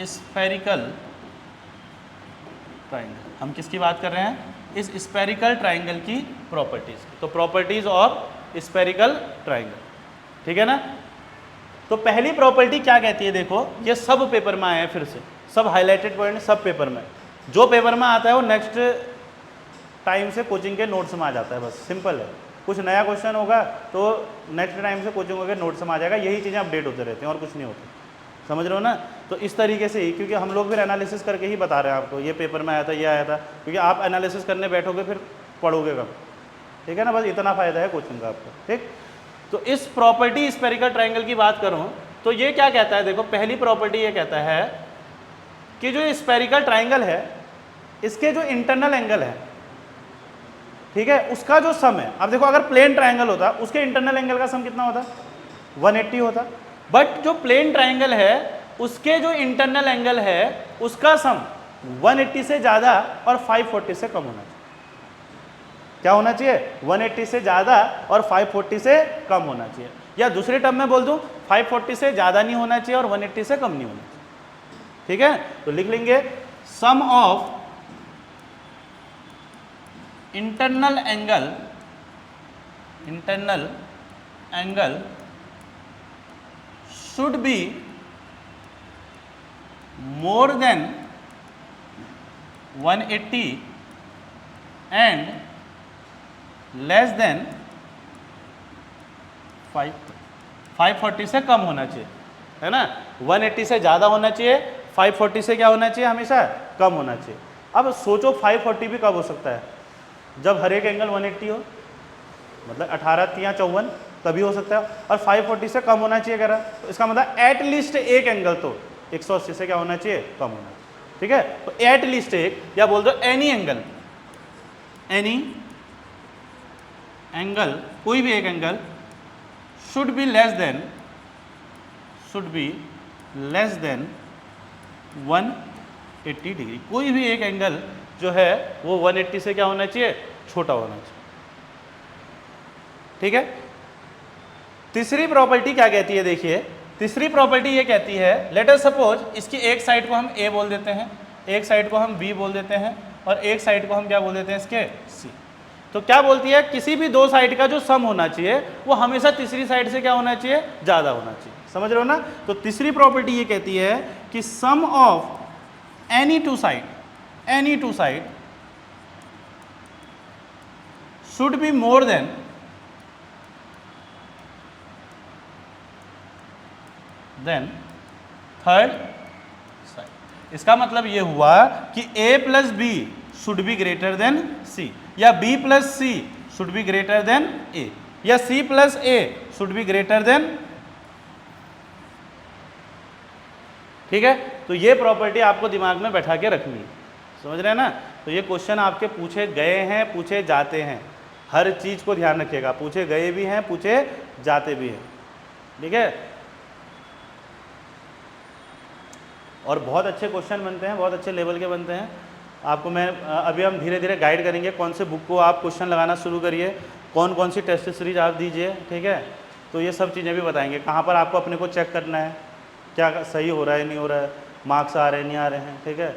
स्फेरिकल ट्राइंगल। हम किसकी बात कर रहे हैं, इस स्फेरिकल ट्राइंगल की प्रॉपर्टीज। तो प्रॉपर्टीज ऑफ स्फेरिकल ट्राइंगल, ठीक है ना। तो पहली प्रॉपर्टी क्या कहती है, देखो ये सब पेपर में आए हैं, फिर से सब हाईलाइटेड पॉइंट सब पेपर में। जो पेपर में आता है वो नेक्स्ट टाइम से कोचिंग के नोट्स में आ जाता है, बस सिंपल है। कुछ नया क्वेश्चन होगा तो नेक्स्ट टाइम से कोचिंग के नोट्स में आ जाएगा। यही चीज़ें अपडेट होते रहते हैं और कुछ नहीं होता, समझ रहे हो ना। तो इस तरीके से ही, क्योंकि हम लोग फिर एनालिसिस करके ही बता रहे हैं आपको, ये पेपर में आया था, ये आया था, क्योंकि आप एनालिसिस करने बैठोगे फिर पढ़ोगे कब, ठीक है ना। बस इतना फ़ायदा है कोचिंग का आपको, ठीक। तो इस प्रॉपर्टी स्फेरिकल ट्राइंगल की बात करूं तो ये क्या कहता है, देखो पहली प्रॉपर्टी ये कहता है कि जो स्फेरिकल ट्राइंगल है इसके जो इंटरनल एंगल है, ठीक है, उसका जो सम है, अब देखो अगर प्लेन ट्राइंगल होता उसके इंटरनल एंगल का सम कितना होता, 180 होता, बट जो प्लेन ट्राइंगल है उसके जो इंटरनल एंगल है उसका सम 180 से ज़्यादा और 540 से कम होना चाहिए। क्या होना चाहिए, 180 से ज़्यादा और 540 से कम होना चाहिए, या दूसरे टर्म में बोल दूं 540 से ज़्यादा नहीं होना चाहिए और 180 से कम नहीं होना चाहिए। ठीक है, तो लिख लेंगे sum of internal angle should be more than 180 and less than 540 से कम होना चाहिए, है ना। 180 से ज़्यादा होना चाहिए, 540 से क्या होना चाहिए, हमेशा कम होना चाहिए। अब सोचो 540 भी कब हो सकता है, जब हर एक एंगल 180 हो, मतलब 18 या 54 तभी हो सकता है, और 540 से कम होना चाहिए कह रहा, तो इसका मतलब एट लीस्ट एक एंगल तो 180 से क्या होना चाहिए, कम होना चाहिए। ठीक है, तो एट लीस्ट एक, या बोल दो एनी एंगल, कोई भी एक angle should be less than 180 degree, कोई भी एक एंगल जो है वो 180 से क्या होना चाहिए, छोटा होना चाहिए। ठीक है, तीसरी प्रॉपर्टी क्या कहती है, देखिए तीसरी प्रॉपर्टी ये कहती है, लेट अस सपोज इसकी एक साइड को हम A बोल देते हैं, एक साइड को हम B बोल देते हैं, और एक साइड को हम क्या बोल देते हैं इसके C। तो क्या बोलती है, किसी भी दो साइड का जो सम होना चाहिए वो हमेशा तीसरी साइड से क्या होना चाहिए, ज़्यादा होना चाहिए। समझ रहे हो ना। तो तीसरी प्रॉपर्टी ये कहती है कि sum of any two side should be more than third side. इसका मतलब ये हुआ कि A plus B should be greater than C, या B plus C should be greater than A, या C plus A should be greater than. ठीक है, तो ये प्रॉपर्टी आपको दिमाग में बैठा के रखनी है, समझ रहे हैं ना। तो ये क्वेश्चन आपके पूछे गए हैं, पूछे जाते हैं, हर चीज को ध्यान रखिएगा, पूछे गए भी हैं, पूछे जाते भी हैं। ठीक है, और बहुत अच्छे क्वेश्चन बनते हैं, बहुत अच्छे लेवल के बनते हैं। आपको मैं अभी हम धीरे धीरे गाइड करेंगे कौन से बुक को आप क्वेश्चन लगाना शुरू करिए, कौन कौन सी टेस्ट सीरीज आप दीजिए। ठीक है, तो ये सब चीज़ें भी बताएंगे, कहाँ पर आपको अपने को चेक करना है, क्या सही हो रहा है नहीं हो रहा है, मार्क्स आ रहे हैं नहीं आ रहे हैं। ठीक है,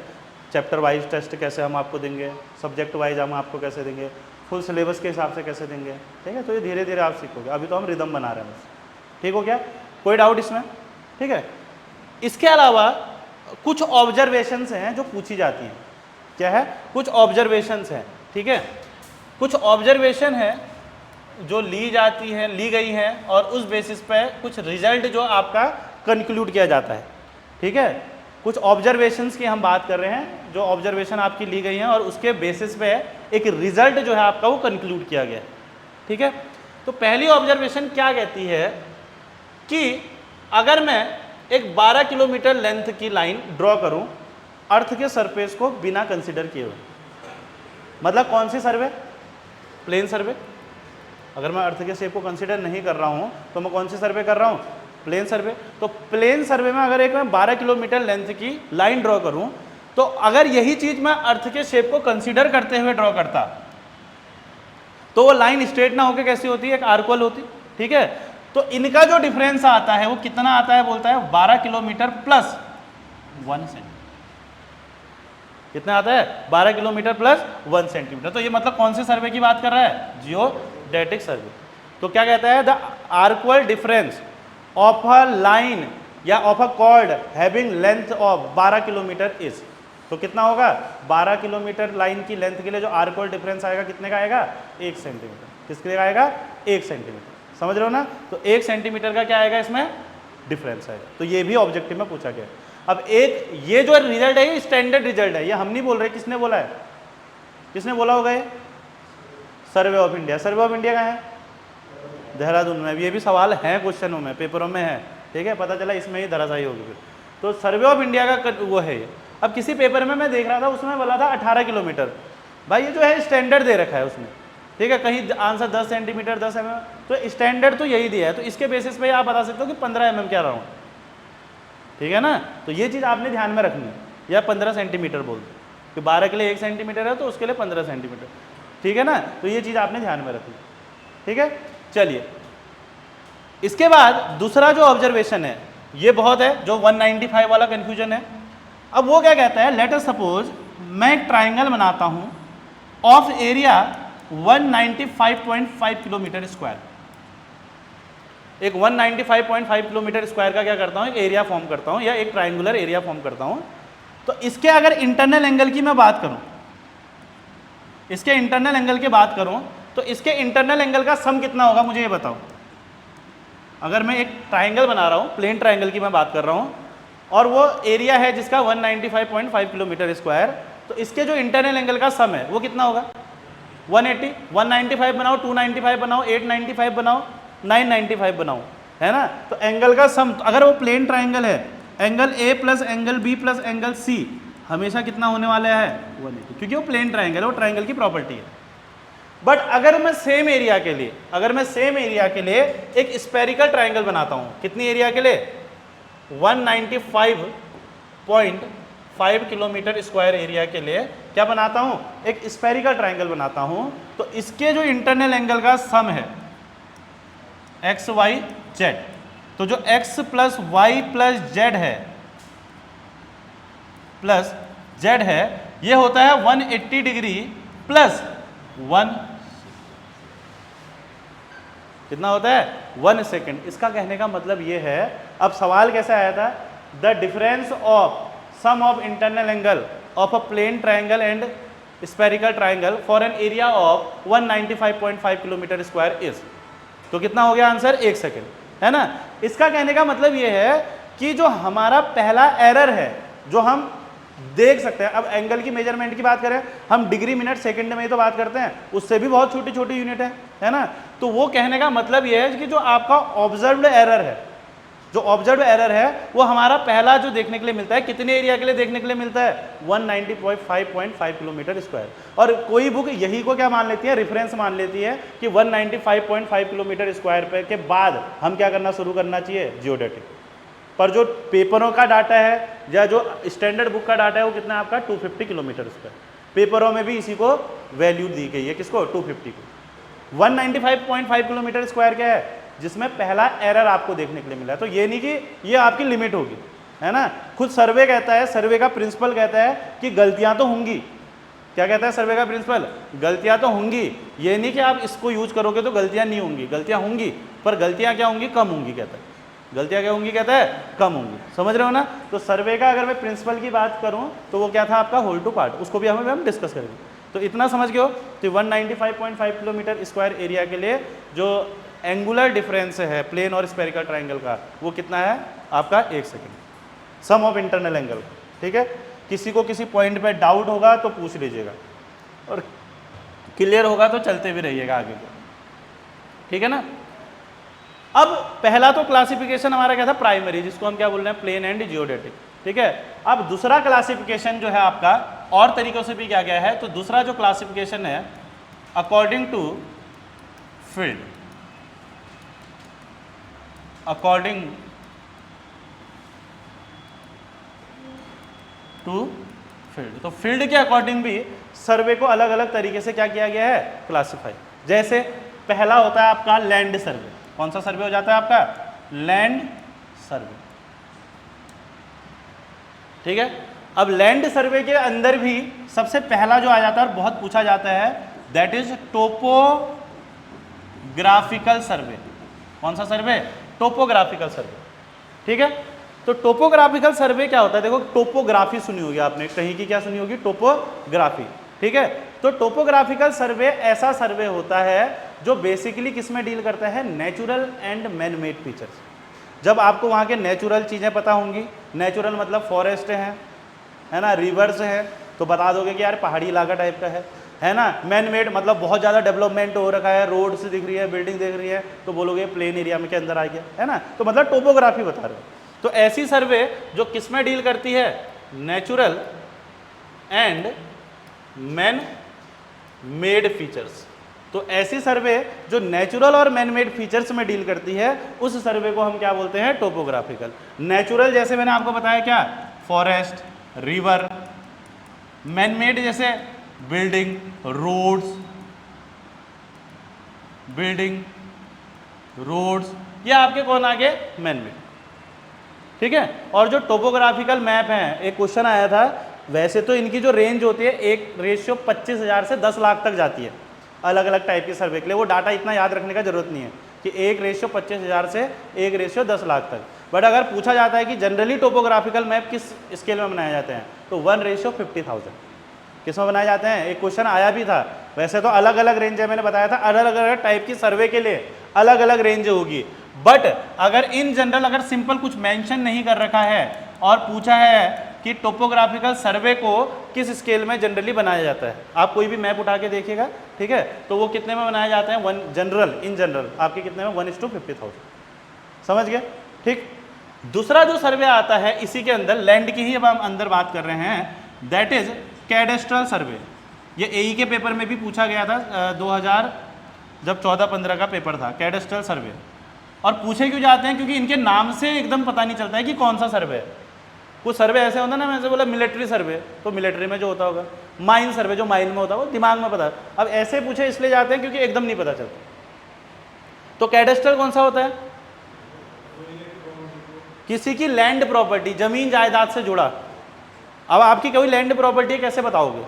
चैप्टर वाइज टेस्ट कैसे हम आपको देंगे, सब्जेक्ट वाइज हम आपको कैसे देंगे, फुल सिलेबस के हिसाब से कैसे देंगे। ठीक है, तो ये धीरे धीरे आप सीखोगे, अभी तो हम रिदम बना रहे हैं बस। ठीक हो क्या, कोई डाउट इसमें। ठीक है, इसके अलावा कुछ ऑब्जर्वेशंस हैं जो पूछी जाती हैं। क्या है, कुछ ऑब्जर्वेशंस हैं। ठीक है, कुछ ऑब्जर्वेशन है जो ली गई हैं, और उस बेसिस पे कुछ रिजल्ट जो आपका कंक्लूड किया जाता है। ठीक है, कुछ ऑब्जर्वेशंस की हम बात कर रहे हैं, जो ऑब्जर्वेशन आपकी ली गई हैं और उसके बेसिस पे एक रिजल्ट जो है आपका वो कंक्लूड किया गया है। ठीक है, तो पहली ऑब्जर्वेशन क्या कहती है कि अगर मैं एक 12 किलोमीटर लेंथ की लाइन ड्रॉ करूं अर्थ के सरफेस को बिना कंसिडर किए हुए, मतलब कौन सी सर्वे, प्लेन सर्वे। अगर मैं अर्थ के शेप को कंसिडर नहीं कर रहा हूं तो मैं कौन सी सर्वे कर रहा हूं, प्लेन सर्वे। तो प्लेन सर्वे में अगर एक मैं 12 किलोमीटर लेंथ की लाइन ड्रॉ करूं, तो अगर यही चीज मैं अर्थ के शेप को कंसिडर करते हुए ड्रॉ करता तो वो लाइन स्ट्रेट ना होकर कैसी होती है, एक आर्कवल होती। ठीक है, तो इनका जो डिफरेंस आता है वो कितना आता है, बोलता है 12 किलोमीटर प्लस 1 सेंटीमीटर। कितना आता है, 12 किलोमीटर प्लस 1 सेंटीमीटर। तो ये मतलब कौन से सर्वे की बात कर रहा है, जियोडेटिक सर्वे। तो क्या कहता है, the arcual difference of a line या of a chord having length of 12 kilometre is. तो कितना होगा, 12 किलोमीटर लाइन की लेंथ के लिए जो आर्कवल डिफरेंस आएगा कितने का आएगा, 1 सेंटीमीटर। किसके आएगा, 1 सेंटीमीटर। समझ रहे हो ना। तो 1 सेंटीमीटर का क्या आएगा इसमें, डिफरेंस आएगा। तो ये भी ऑब्जेक्टिव में पूछा गया। अब एक ये जो रिजल्ट है ये स्टैंडर्ड रिजल्ट है, ये हम नहीं बोल रहे, किसने बोला है, किसने बोला होगा, ये survey of India. Survey of India का है देहरादून में। ये भी सवाल है क्वेश्चनों में, पेपरों में है। ठीक है, पता चला इसमें ही धराशायी होगी फिर। तो सर्वे ऑफ इंडिया का वो है। अब किसी पेपर में मैं देख रहा था उसमें बोला था 18 किलोमीटर। भाई ये जो है स्टैंडर्ड दे रखा है उसमें, ठीक है, कहीं आंसर 10 सेंटीमीटर 10 mm, तो स्टैंडर्ड तो यही दिया है, तो इसके बेसिस पे आप बता सकते हो कि 15 mm क्या राउंड, ठीक है ना। तो ये चीज़ आपने ध्यान में रखनी है, या 15 सेंटीमीटर बोल दो कि 12 के लिए 1 सेंटीमीटर है तो उसके लिए 15 सेंटीमीटर, ठीक है ना। तो ये चीज़ आपने ध्यान में रखनी, ठीक है। चलिए, इसके बाद दूसरा जो ऑब्जर्वेशन है ये बहुत है, जो 195 वाला कन्फ्यूजन है। अब वो क्या कहता है, लेट अस सपोज मैं एक ट्राइंगल बनाता हूँ ऑफ एरिया 195.5 किलोमीटर स्क्वायर। एक 195.5 किलोमीटर स्क्वायर का क्या करता हूँ, एक एरिया फॉर्म करता हूँ, या एक ट्राइंगुलर एरिया फॉर्म करता हूँ। तो इसके अगर इंटरनल एंगल की मैं बात करूँ, इसके इंटरनल एंगल की बात करूँ, तो इसके इंटरनल एंगल का सम कितना होगा मुझे ये बताओ। अगर मैं एक ट्राइंगल बना रहा हूँ, प्लेन ट्राइंगल की मैं बात कर रहा हूँ, और वो एरिया है जिसका 195.5 किलोमीटर स्क्वायर, तो इसके जो इंटरनल एंगल का सम है वो कितना होगा, 180, 195 बनाओ, 295 बनाओ, 895 बनाओ, 995 बनाओ, है ना। तो एंगल का सम, अगर वो प्लेन ट्राइंगल है, angle A plus angle B plus angle C हमेशा कितना होने वाला है, 180, क्योंकि वो प्लेन ट्राइंगल है, वो ट्राइंगल की प्रॉपर्टी है। बट अगर मैं सेम एरिया के लिए, एक स्पेरिकल ट्राइंगल बनाता हूं, कितनी एरिया के लिए, 195.5 किलोमीटर स्क्वायर एरिया के लिए क्या बनाता हूं, एक स्पेरिकल ट्राइंगल बनाता हूं, तो इसके जो इंटरनल एंगल का सम है एक्स वाई जेड, तो जो x plus Y plus Z है, ये होता है 180 डिग्री प्लस 1, कितना होता है, 1 सेकेंड। इसका कहने का मतलब ये है, अब सवाल कैसे आया था, the difference of sum of internal angle of a plane triangle and spherical triangle for an area of 195.5 kilometre square is, तो कितना हो गया आंसर, 1 सेकेंड, है ना। इसका कहने का मतलब ये है कि जो हमारा पहला एरर है, जो हम देख सकते हैं, अब एंगल की मेजरमेंट की बात करें, हम डिग्री मिनट सेकंड में ही तो बात करते हैं, उससे भी बहुत छोटी छोटी यूनिट है ना। तो वो कहने का मतलब ये है कि जो आपका ऑब्जर्व्ड एरर है, वो हमारा पहला जो देखने के लिए मिलता है, कितने एरिया के लिए देखने के लिए मिलता है, 195.5 किलोमीटर स्क्वायर। और कोई बुक यही को क्या मान लेती है, रेफरेंस मान लेती है कि 195.5 किलोमीटर स्क्वायर पे के बाद हम क्या करना शुरू करना चाहिए, जियोडेटिक। पर जो पेपरों का डाटा है या जो स्टैंडर्ड बुक का डाटा है वो कितना है आपका, 250 किलोमीटर स्क्वायर। पेपरों में भी इसी को वैल्यू दी गई है, किसको, 250 को। 195.5 किलोमीटर स्क्वायर क्या है, जिसमें पहला एरर आपको देखने के लिए मिला है। तो ये नहीं कि ये आपकी लिमिट होगी, है ना। खुद सर्वे कहता है, सर्वे का प्रिंसिपल कहता है कि गलतियां तो होंगी। क्या कहता है सर्वे का प्रिंसिपल, गलतियां तो होंगी। ये नहीं कि आप इसको यूज करोगे तो गलतियां नहीं होंगी, गलतियां होंगी, पर गलतियां क्या होंगी, कम होंगी, कहता है। गलतियां क्या होंगी, कहता है, कम होंगी। समझ रहे हो ना। तो सर्वे का अगर मैं प्रिंसिपल की बात करूं तो वो क्या था आपका, होल टू पार्ट, उसको भी हम डिस्कस करेंगे। तो इतना समझ गए हो। तो 195.5 किलोमीटर स्क्वायर एरिया के लिए जो एंगुलर डिफरेंस है प्लेन और स्पेरिकल ट्राइंगल का, वो कितना है आपका, 1 second, sum of internal angle. ठीक है, किसी को किसी पॉइंट पे डाउट होगा तो पूछ लीजिएगा, और क्लियर होगा तो चलते भी रहिएगा आगे को। ठीक है ना। अब पहला तो क्लासिफिकेशन हमारा क्या था, प्राइमरी, जिसको हम क्या बोल रहे हैं, प्लेन एंड जियोडेटिक। ठीक है। अब दूसरा क्लासिफिकेशन जो है आपका और तरीकों से भी क्या गया है, तो दूसरा जो क्लासिफिकेशन है according to field, according to field. तो फील्ड के अकॉर्डिंग भी सर्वे को अलग अलग तरीके से क्या किया गया है, क्लासिफाई। जैसे पहला होता है आपका लैंड सर्वे। कौन सा सर्वे हो जाता है आपका, लैंड सर्वे। ठीक है। अब लैंड सर्वे के अंदर भी सबसे पहला जो आ जाता है और बहुत पूछा जाता है, दैट इज टोपोग्राफिकल सर्वे। कौन सा सर्वे, टोपोग्राफिकल सर्वे। ठीक है। तो टोपोग्राफिकल सर्वे क्या होता है, देखो टोपोग्राफी सुनी होगी आपने, कहीं की क्या सुनी होगी, टोपोग्राफी। ठीक है। तो टोपोग्राफिकल सर्वे ऐसा सर्वे होता है जो बेसिकली किस में डील करता है, natural and man made features. जब आपको वहाँ के नेचुरल चीज़ें पता होंगी, नेचुरल मतलब फॉरेस्ट है ना, रिवर्स है, तो बता दोगे कि यार पहाड़ी इलाका टाइप का है ना। मैन मेड मतलब बहुत ज़्यादा डेवलपमेंट हो रखा है, रोड्स दिख रही है, बिल्डिंग दिख रही है, तो बोलोगे प्लेन एरिया में के अंदर आ गया, है ना। तो मतलब टोपोग्राफी बता रहे हो। तो ऐसी सर्वे जो किस में डील करती है, natural and man made features. तो ऐसी सर्वे जो नेचुरल और मैनमेड फीचर्स में डील करती है उस सर्वे को हम क्या बोलते हैं, टोपोग्राफिकल। नेचुरल जैसे मैंने आपको बताया क्या, फॉरेस्ट, रिवर, मैनमेड जैसे बिल्डिंग, रोड्स, ये आपके कौन आगे, मैनमेड, ठीक है। और जो टोपोग्राफिकल मैप है, एक क्वेश्चन आया था, वैसे तो इनकी जो रेंज होती है एक रेशियो 25,000 से 10 लाख तक जाती है अलग अलग टाइप के सर्वे के लिए। वो डाटा इतना याद रखने का जरूरत नहीं है कि एक रेशियो 25,000 से एक रेशियो 10 लाख तक। बट अगर पूछा जाता है कि जनरली टोपोग्राफिकल मैप किस स्केल में बनाए जाते हैं, तो 1:50,000 किस में बनाए जाते हैं। एक क्वेश्चन आया भी था, वैसे तो अलग अलग रेंज है, मैंने बताया था अलग अलग टाइप की सर्वे के लिए अलग अलग रेंज होगी। बट अगर इन जनरल अगर सिंपल कुछ मेंशन नहीं कर रखा है और पूछा है कि टोपोग्राफिकल सर्वे को किस स्केल में जनरली बनाया जाता है, आप कोई भी मैप उठा के देखिएगा, ठीक है, तो वो कितने में बनाए जाते हैं, इन जनरल आपके कितने में, 1:50,000, समझ गए, ठीक। दूसरा जो सर्वे आता है इसी के अंदर, लैंड की ही अब हम अंदर बात कर रहे हैं, दैट इज कैडेस्ट्रल सर्वे। ये एई के पेपर में भी पूछा गया था 2000 जब 14-15 का पेपर था, कैडेस्ट्रल सर्वे। और पूछे क्यों जाते हैं, क्योंकि इनके नाम से एकदम पता नहीं चलता है कि कौन सा सर्वे है। कुछ सर्वे ऐसे होता है ना, मैंने बोला मिलिट्री सर्वे, तो मिलिट्री में जो होता होगा, माइन सर्वे जो माइन में होता है, वो दिमाग में पता। अब ऐसे पूछे इसलिए जाते हैं क्योंकि एकदम नहीं पता चलता। तो कैडेस्ट्रल कौन सा होता है, किसी की लैंड प्रॉपर्टी, जमीन जायदाद से जुड़ा। अब आपकी कोई लैंड प्रॉपर्टी कैसे बताओगे,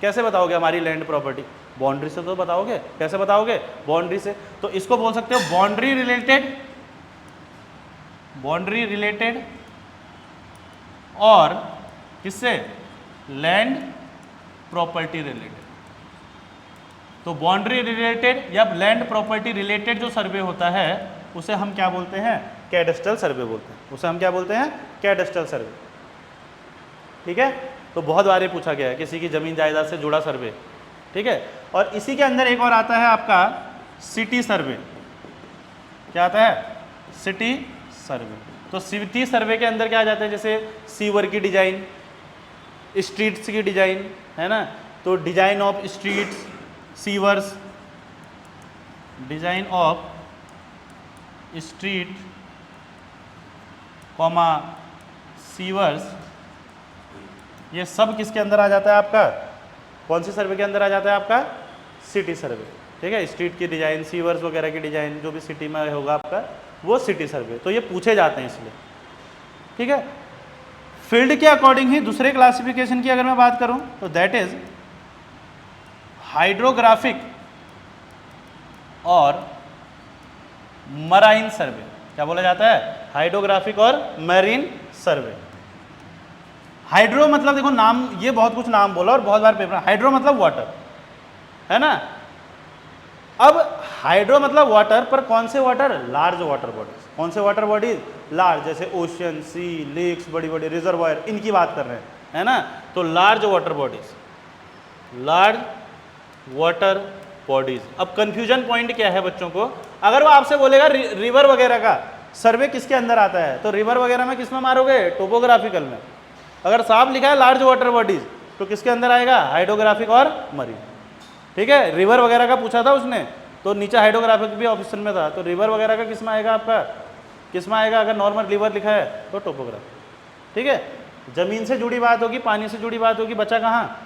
कैसे बताओगे हमारी लैंड प्रॉपर्टी, बाउंड्री से तो बताओगे, कैसे बताओगे, बाउंड्री से। तो इसको बोल सकते हो बाउंड्री रिलेटेड और किससे, लैंड प्रॉपर्टी रिलेटेड। तो बाउंड्री रिलेटेड या लैंड प्रॉपर्टी रिलेटेड जो सर्वे होता है उसे हम क्या बोलते हैं, कैडेस्ट्रल सर्वे बोलते हैं, उसे हम क्या बोलते हैं, कैडेस्ट्रल सर्वे, ठीक है। तो बहुत बार पूछा गया है किसी की जमीन जायदाद से जुड़ा सर्वे, ठीक है। और इसी के अंदर एक और आता है आपका सिटी सर्वे। क्या आता है, सिटी सर्वे। तो सिटी सर्वे के अंदर क्या आ जाता है, जैसे सीवर की डिजाइन, स्ट्रीट्स की डिजाइन, है ना, तो design of streets, sewers, design of street comma sewers, ये सब किसके अंदर आ जाता है आपका, कौन सी सर्वे के अंदर आ जाता है आपका, सिटी सर्वे, ठीक है। स्ट्रीट की डिजाइन, सीवर्स वगैरह की डिजाइन जो भी सिटी में होगा आपका, वो सिटी सर्वे। तो ये पूछे जाते हैं इसलिए, ठीक है। फील्ड के अकॉर्डिंग ही दूसरे क्लासिफिकेशन की अगर मैं बात करूं तो दैट इज हाइड्रोग्राफिक और मराइन सर्वे। क्या बोला जाता है, हाइड्रोग्राफिक और मैरीन सर्वे। हाइड्रो मतलब देखो नाम, ये बहुत कुछ नाम बोला और बहुत बार पेपर, हाइड्रो मतलब वाटर, है ना। अब हाइड्रो मतलब वाटर, पर कौन से वाटर, लार्ज वाटर बॉडीज। कौन से वाटर बॉडीज, लार्ज, जैसे ओशियन, सी, लेक्स, बड़ी बड़ी रिजर्वायर, इनकी बात कर रहे हैं, है ना। तो large water bodies, large water bodies. अब कंफ्यूजन पॉइंट क्या है बच्चों को, अगर वो आपसे बोलेगा रिवर वगैरह का सर्वे किसके अंदर आता है, तो रिवर वगैरह में किस में मारोगे, टोपोग्राफिकल में। अगर साफ लिखा है लार्ज वाटर बॉडीज तो किसके अंदर आएगा, हाइड्रोग्राफिक और मरीन, ठीक है। रिवर वगैरह का पूछा था उसने, तो नीचे हाइड्रोग्राफिक भी ऑप्शन में था, तो रिवर वगैरह का किस में आएगा आपका, किस में आएगा, अगर नॉर्मल रिवर लिखा है तो टोपोग्राफिक, ठीक है। जमीन से जुड़ी बात होगी, पानी से जुड़ी बात होगी, बचा कहाँ,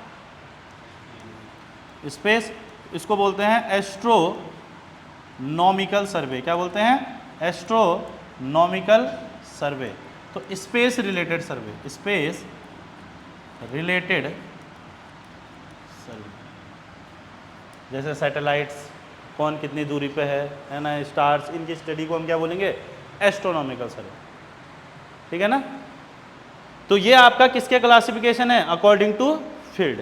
स्पेस। इसको बोलते हैं एस्ट्रोनॉमिकल सर्वे। क्या बोलते हैं, एस्ट्रोनॉमिकल सर्वे। तो स्पेस रिलेटेड सर्वे, स्पेस रिलेटेड सर्वे, जैसे सैटेलाइट्स कौन कितनी दूरी पे है ना, स्टार्स, इनकी स्टडी को हम क्या बोलेंगे, एस्ट्रोनॉमिकल सर्वे, ठीक है ना। तो ये आपका किसके क्लासिफिकेशन है, अकॉर्डिंग टू फील्ड।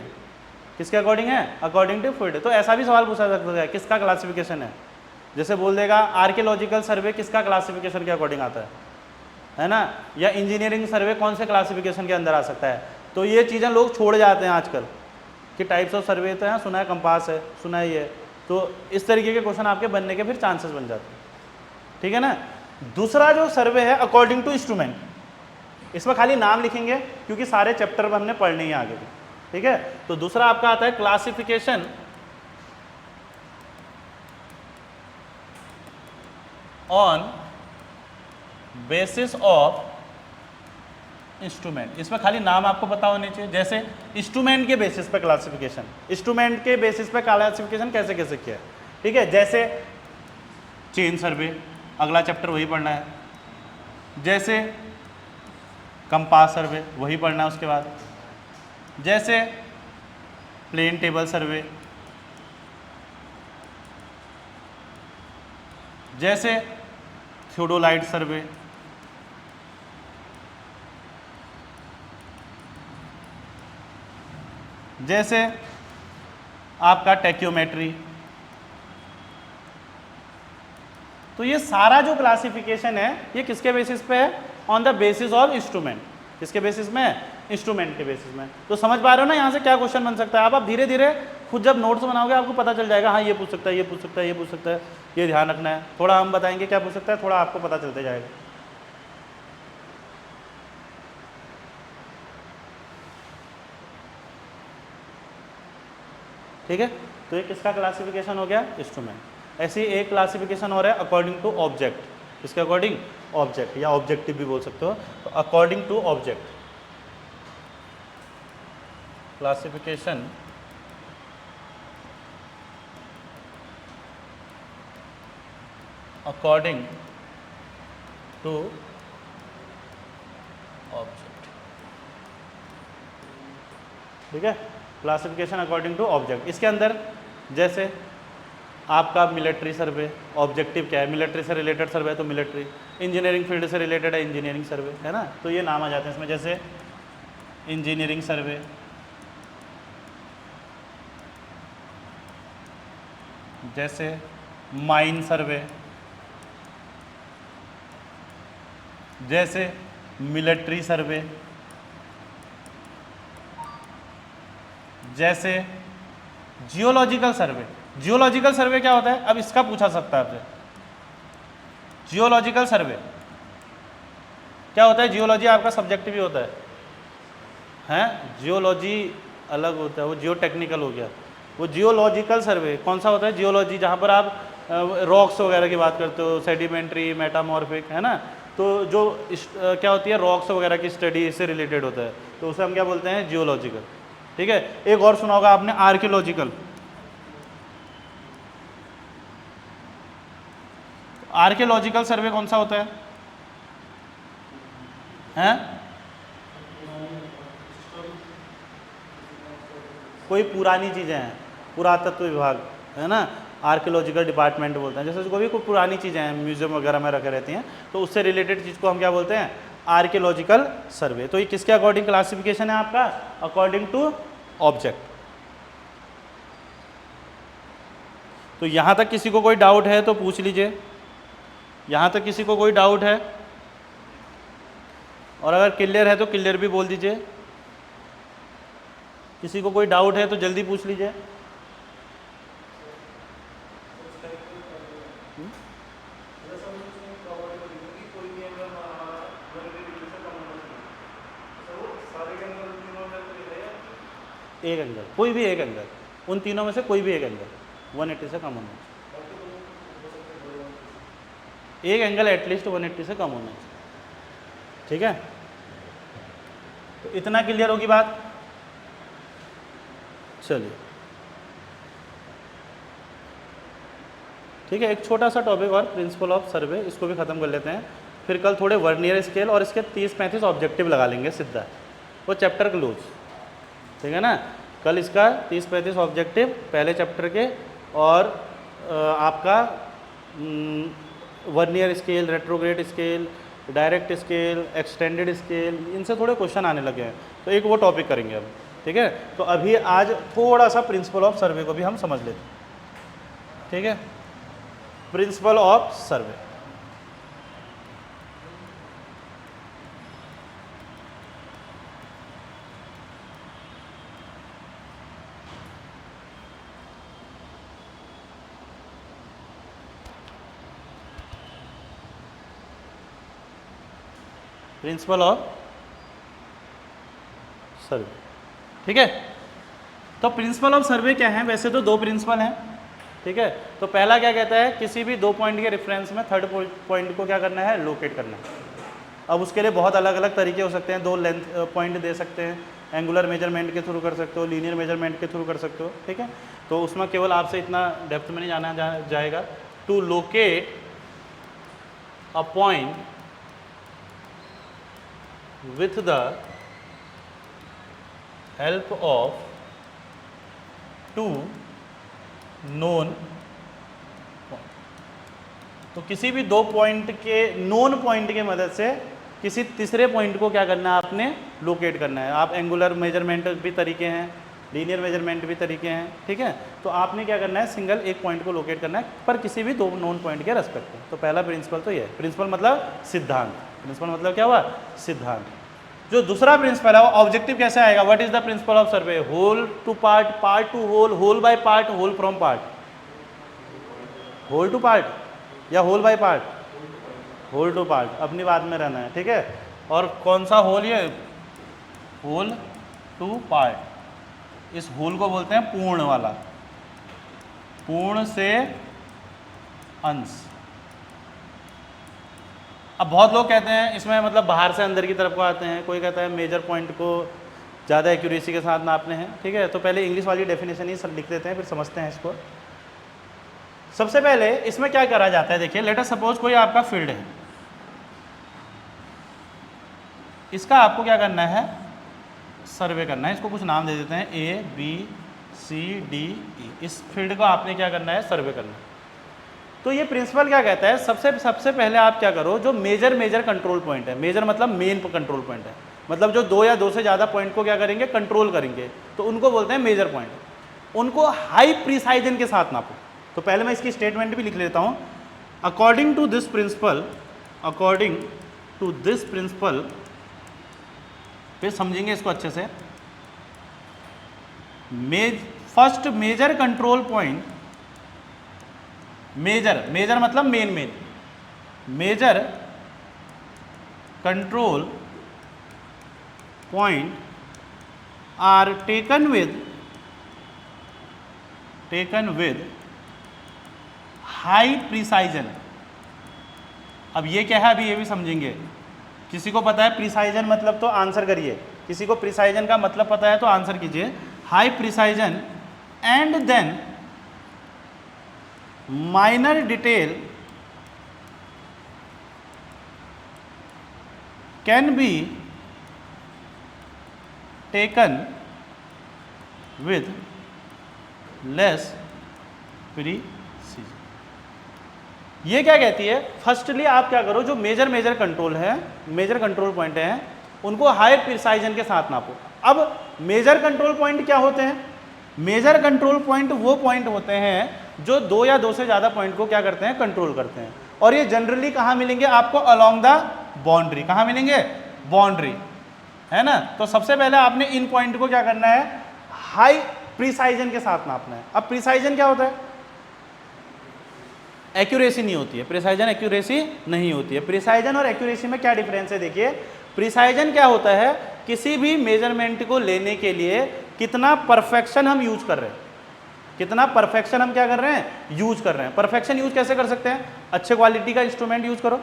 किसके अकॉर्डिंग है, अकॉर्डिंग टू फील्ड। तो ऐसा भी सवाल पूछा सकता है, किसका क्लासिफिकेशन है, जैसे बोल देगा आर्कियोलॉजिकल सर्वे किसका क्लासिफिकेशन के अकॉर्डिंग आता है ना, या इंजीनियरिंग सर्वे कौन से क्लासिफिकेशन के अंदर आ सकता है। तो ये चीज़ें लोग छोड़ जाते हैं आजकल कि टाइप्स ऑफ सर्वे तो हैं, सुना है कंपास है, सुना है ये, तो इस तरीके के क्वेश्चन आपके बनने के फिर चांसेस बन जाते हैं, ठीक है ना। दूसरा जो सर्वे है अकॉर्डिंग टू इंस्ट्रूमेंट, इसमें खाली नाम लिखेंगे क्योंकि सारे चैप्टर हमने पढ़ने ही आगे भी, ठीक है। तो दूसरा आपका आता है classification on basis of instrument. इसमें खाली नाम आपको पता होने चाहिए। जैसे इंस्ट्रूमेंट के बेसिस पे क्लासिफिकेशन, इंस्ट्रूमेंट के बेसिस पे क्लासिफिकेशन कैसे कैसे किया है, ठीक है। जैसे चेन सर्वे, अगला चैप्टर वही पढ़ना है। जैसे कंपास सर्वे, वही पढ़ना है उसके बाद। जैसे प्लेन टेबल सर्वे, जैसे थियोडोलाइट सर्वे, जैसे आपका टेक्योमेट्री। तो ये सारा जो क्लासिफिकेशन है ये किसके बेसिस पे है? On the basis of instrument. किसके बेसिस में? इंस्ट्रूमेंट के बेसिस में। तो समझ पा रहे हो ना यहाँ से क्या क्वेश्चन बन सकता है। आप धीरे धीरे खुद जब नोट्स बनाओगे आपको पता चल जाएगा, हाँ ये पूछ सकता है, ये पूछ सकता है, ये पूछ सकता है, ये ध्यान रखना है। थोड़ा हम बताएंगे क्या पूछ सकता है, थोड़ा आपको पता चलते जाएगा। ठीक है, तो ये किसका क्लासिफिकेशन हो गया? इंस्ट्रूमेंट। ऐसी एक क्लासिफिकेशन हो रहा है अकॉर्डिंग टू ऑब्जेक्ट। इसके अकॉर्डिंग ऑब्जेक्ट, या ऑब्जेक्टिव भी बोल सकते हो। तो according to object classification according to object. ठीक है, क्लासिफिकेशन अकॉर्डिंग टू ऑब्जेक्ट। इसके अंदर जैसे आपका मिलिट्री सर्वे, ऑब्जेक्टिव क्या है? मिलिट्री से रिलेटेड सर्वे है तो मिलिट्री। इंजीनियरिंग फील्ड से रिलेटेड है, इंजीनियरिंग सर्वे, है ना। तो ये नाम आ जाते हैं इसमें। जैसे इंजीनियरिंग सर्वे, जैसे माइन सर्वे, जैसे मिलिट्री सर्वे, जैसे जियोलॉजिकल सर्वे। जियोलॉजिकल सर्वे क्या होता है? अब इसका पूछा सकता है आपसे, जियोलॉजिकल सर्वे क्या होता है? जियोलॉजी आपका सब्जेक्ट भी होता है, जियोलॉजी अलग होता है, वो जियो टेक्निकल हो गया। वो जियोलॉजिकल सर्वे कौन सा होता है? जियोलॉजी, जहाँ पर आप रॉक्स वगैरह की बात करते हो, सेडिमेंट्री, मेटामॉर्फिक, है ना। तो जो क्या होती है, रॉक्स वगैरह की स्टडी इससे रिलेटेड होता है, तो उसे हम क्या बोलते हैं? जियोलॉजिकल। ठीक है, एक और सुना होगा आपने, आर्कियोलॉजिकल। आर्कियोलॉजिकल सर्वे कौन सा होता है? कोई पुरानी चीज़ें हैं, पुरातत्व विभाग, है ना, आर्कियोलॉजिकल डिपार्टमेंट बोलते हैं। जैसे कोई भी कोई पुरानी चीज़ें हैं म्यूजियम वगैरह में रखे रहती हैं, तो उससे रिलेटेड चीज़ को हम क्या बोलते हैं? Archaeological survey. तो ये किसके अकॉर्डिंग क्लासिफिकेशन है आपका? According to object. तो यहाँ तक किसी को कोई डाउट है तो पूछ लीजिए। यहाँ तक किसी को कोई डाउट है? और अगर क्लियर है तो क्लियर भी बोल दीजिए। किसी को कोई डाउट है तो जल्दी पूछ लीजिए। एक एंगल, कोई भी एक एंगल, उन तीनों में से कोई भी एक एंगल 180 से कम होना चाहिए। एक एंगल एटलीस्ट 180 से कम होना चाहिए। ठीक है, तो इतना क्लियर होगी बात। चलिए ठीक है, एक छोटा सा टॉपिक और, प्रिंसिपल ऑफ सर्वे, इसको भी ख़त्म कर लेते हैं। फिर कल थोड़े वर्नियर स्केल और इसके 30-35 ऑब्जेक्टिव लगा लेंगे सीधा, वो चैप्टर क्लोज। ठीक है ना, कल इसका 30-35 ऑब्जेक्टिव पहले चैप्टर के, और आपका vernier scale, retrograde scale, direct scale, extended scale, इनसे थोड़े क्वेश्चन आने लगे हैं, तो एक वो टॉपिक करेंगे अब। ठीक है, तो अभी आज थोड़ा सा प्रिंसिपल ऑफ सर्वे को भी हम समझ लेते हैं। ठीक है, principal of survey. Principal of सर्वे। ठीक है, तो प्रिंसिपल ऑफ सर्वे क्या है? वैसे तो दो प्रिंसिपल हैं, ठीक है। तो पहला क्या कहता है, किसी भी दो पॉइंट के रेफरेंस में थर्ड पॉइंट को क्या करना है, लोकेट करना है। अब उसके लिए बहुत अलग अलग तरीके हो सकते हैं, दो लेंथ पॉइंट दे सकते हैं, एंगुलर मेजरमेंट के थ्रू कर सकते हो, लीनियर मेजरमेंट के थ्रू कर सकते हो, ठीक है। तो उसमें केवल आपसे इतना डेप्थ में नहीं जाना जाएगा। To locate a point with the help of two known, तो किसी भी दो पॉइंट के नोन पॉइंट की मदद से किसी तीसरे पॉइंट को क्या करना है, आपने लोकेट करना है। आप एंगुलर मेजरमेंट भी तरीके हैं, लीनियर मेजरमेंट भी तरीके हैं, ठीक है। तो आपने क्या करना है, सिंगल एक पॉइंट को लोकेट करना है, पर किसी भी दो नोन पॉइंट के रेस्पेक्ट में। तो पहला प्रिंसिपल तो ये है, प्रिंसिपल मतलब सिद्धांत, प्रिंसिपल मतलब क्या हुआ, सिद्धांत। जो दूसरा प्रिंसिपल है वो ऑब्जेक्टिव कैसे आएगा, what is the principle of survey, whole to part, part to whole, whole by part, whole from part, whole to part या whole by part, whole to part, अपनी बात में रहना है, ठीक है। और कौन सा होल, ये होल टू पार्ट, इस होल को बोलते हैं पूर्ण वाला, पूर्ण से अंश। अब बहुत लोग कहते हैं इसमें मतलब बाहर से अंदर की तरफ को आते हैं, कोई कहता है मेजर पॉइंट को ज़्यादा एक्यूरेसी के साथ नापने हैं, ठीक है। तो पहले इंग्लिश वाली डेफिनेशन ही सब लिख देते हैं, फिर समझते हैं इसको। सबसे पहले इसमें क्या करा जाता है, देखिए लेट अस सपोज कोई आपका फील्ड है, इसका आपको क्या करना है, सर्वे करना है। इसको कुछ नाम दे देते हैं, A B C D E। इस फील्ड को आपने क्या करना है, सर्वे करना है। तो ये प्रिंसिपल क्या कहता है, सबसे पहले आप क्या करो, जो मेजर कंट्रोल पॉइंट है, मेजर मतलब मेन कंट्रोल पॉइंट है, मतलब जो दो या दो से ज़्यादा पॉइंट को क्या करेंगे, कंट्रोल करेंगे, तो उनको बोलते हैं मेजर पॉइंट। उनको हाई प्रिसाइजन के साथ नापो। तो पहले मैं इसकी स्टेटमेंट भी लिख लेता हूँ। According to this principle, according to this principle, फिर समझेंगे इसको अच्छे से। First major control point, major मतलब main, major control point are taken with high precision. अब ये क्या है, अभी ये भी समझेंगे। किसी को पता है प्रिसाइजन मतलब, तो आंसर करिए। किसी को प्रिसाइजन का मतलब पता है तो आंसर कीजिए। High precision and then minor detail can be taken with less precision. ये क्या कहती है, फर्स्टली आप क्या करो, जो मेजर कंट्रोल है, मेजर कंट्रोल पॉइंट हैं, उनको हाई प्रिसाइजन के साथ नापो। अब मेजर कंट्रोल पॉइंट क्या होते हैं, मेजर कंट्रोल पॉइंट वो पॉइंट होते हैं जो दो या दो से ज़्यादा पॉइंट को क्या करते हैं, कंट्रोल करते हैं। और ये जनरली कहाँ मिलेंगे आपको, अलोंग द बाउंड्री। कहाँ मिलेंगे, बाउंड्री, है ना। तो सबसे पहले आपने इन पॉइंट को क्या करना है, हाई प्रिसाइजन के साथ नापना है। अब प्रिसाइजन क्या होता है, एक्यूरेसी नहीं होती है, प्रिसाइजन एक्यूरेसी नहीं होती है। प्रिसाइजन और एक्यूरेसी में क्या डिफरेंस है, देखिए। प्रिसाइजन क्या होता है, किसी भी मेजरमेंट को लेने के लिए कितना परफेक्शन हम यूज कर रहे हैं, कितना परफेक्शन हम क्या कर रहे हैं, यूज कर रहे हैं। परफेक्शन यूज कैसे कर सकते हैं, अच्छे क्वालिटी का इंस्ट्रूमेंट यूज करो,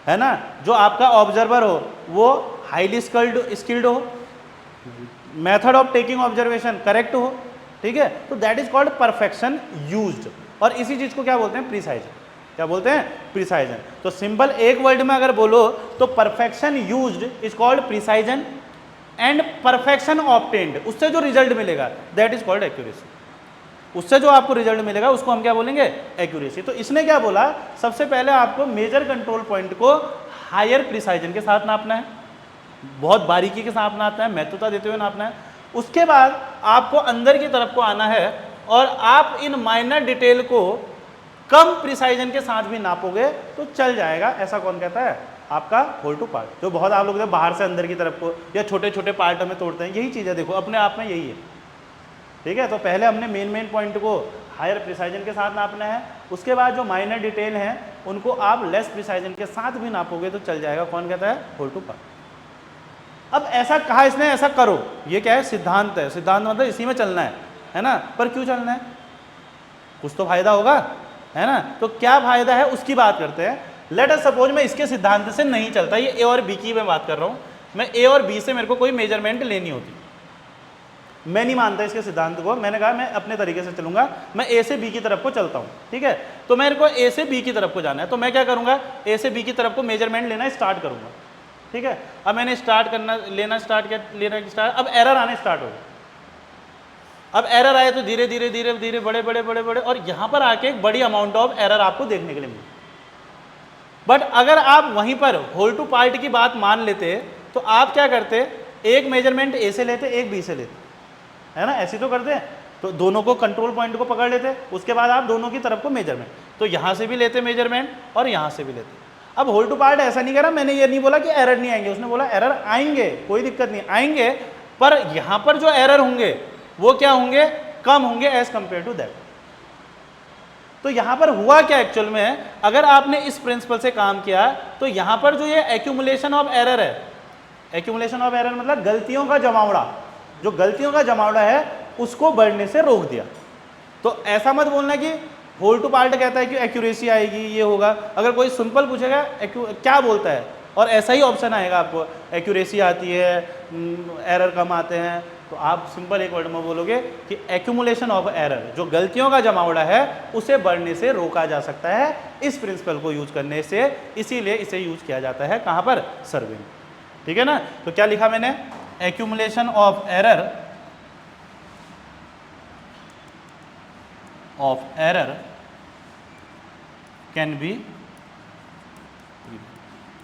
है ना। जो आपका ऑब्जर्वर हो वो हाईली स्किल्ड हो, method of taking observation correct हो, ठीक है। तो that is called perfection used. और इसी चीज को क्या बोलते हैं, प्रिसाइजन। क्या बोलते हैं, प्रिसाइजन। तो सिंपल एक वर्ड में अगर बोलो तो perfection used is called precision and perfection obtained, उससे जो रिजल्ट मिलेगा दैट इज कॉल्ड एक्यूरेसी। उससे जो आपको रिजल्ट मिलेगा उसको हम क्या बोलेंगे, एक्यूरेसी। तो इसने क्या बोला, सबसे पहले आपको मेजर कंट्रोल पॉइंट को हायर प्रिसाइजन के साथ नापना है, बहुत बारीकी के साथ नापना है, महत्वता देते हुए नापना है। उसके बाद आपको अंदर की तरफ को आना है और आप इन माइनर डिटेल को कम प्रिसाइजन के साथ भी नापोगे तो चल जाएगा। ऐसा कौन कहता है, आपका होल टू पार्ट। जो बहुत आप लोग बाहर से अंदर की तरफ को या छोटे छोटे पार्टों में तोड़ते हैं, यही चीज़ है, देखो अपने आप में यही है, ठीक है। तो पहले हमने मेन पॉइंट को हायर प्रिसाइजन के साथ नापना है, उसके बाद जो माइनर डिटेल हैं उनको आप लेस प्रिसाइजन के साथ भी नापोगे तो चल जाएगा। कौन कहता है, होल टू पार्ट। अब ऐसा कहा इसने, ऐसा करो, ये क्या है, सिद्धांत है। सिद्धांत मतलब इसी में चलना है ना। पर क्यों चलना है, कुछ तो फायदा होगा, है ना। तो क्या फायदा है उसकी बात करते हैं। लेट अस सपोज मैं इसके सिद्धांत से नहीं चलता, ये ए और बी की मैं बात कर रहा हूँ, मैं ए और बी से मेरे को कोई मेजरमेंट लेनी होती, मैं नहीं मानता इसके सिद्धांत को, मैंने कहा मैं अपने तरीके से चलूंगा, मैं ए से बी की तरफ को चलता हूँ, ठीक है। तो मेरे को ए से बी की तरफ को जाना है, तो मैं क्या करूंगा, ए से बी की तरफ को मेजरमेंट लेना स्टार्ट करूंगा, ठीक है। अब मैंने लेना स्टार्ट किया, अब एरर आने स्टार्ट हो गए। अब एरर आए तो धीरे धीरे धीरे धीरे बड़े बड़े बड़े बड़े, और यहां पर आके एक बड़ी अमाउंट ऑफ एरर आपको देखने के लिए मिली। बट अगर आप वहीं पर होल टू पार्ट की बात मान लेते तो आप क्या करते, एक मेजरमेंट ए से लेते, एक बी से लेते, है ना, ऐसे तो करते हैं। तो दोनों को कंट्रोल पॉइंट को पकड़ लेते, उसके बाद आप दोनों की तरफ को मेजरमेंट, तो यहां से भी लेते मेजरमेंट और यहां से भी लेते। अब होल टू पार्ट ऐसा नहीं करा, मैंने ये नहीं बोला कि एरर नहीं आएंगे, उसने बोला एरर आएंगे, कोई दिक्कत नहीं आएंगे, पर यहां पर जो एरर होंगे वो क्या होंगे, कम होंगे एज कंपेयर टू दैट। तो यहां पर हुआ क्या एक्चुअल में, अगर आपने इस प्रिंसिपल से काम किया तो यहां पर जो ये एक्यूमुलेशन ऑफ एरर है, एक्यूमुलेशन ऑफ एरर मतलब गलतियों का जमावड़ा, जो गलतियों का जमावड़ा है उसको बढ़ने से रोक दिया। तो ऐसा मत बोलना कि होल टू पार्ट कहता है कि एक्यूरेसी आएगी, ये होगा। अगर कोई सिंपल पूछेगा क्या बोलता है, और ऐसा ही ऑप्शन आएगा आपको, एक्यूरेसी आती है, एरर कम आते हैं, तो आप सिंपल एक वर्ड में बोलोगे कि एक्यूमुलेशन ऑफ एरर, जो गलतियों का जमावड़ा है उसे बढ़ने से रोका जा सकता है इस प्रिंसिपल को यूज करने से, इसीलिए इसे यूज किया जाता है कहाँ पर, सर्विंग, ठीक है ना। तो क्या लिखा मैंने, accumulation of error can be,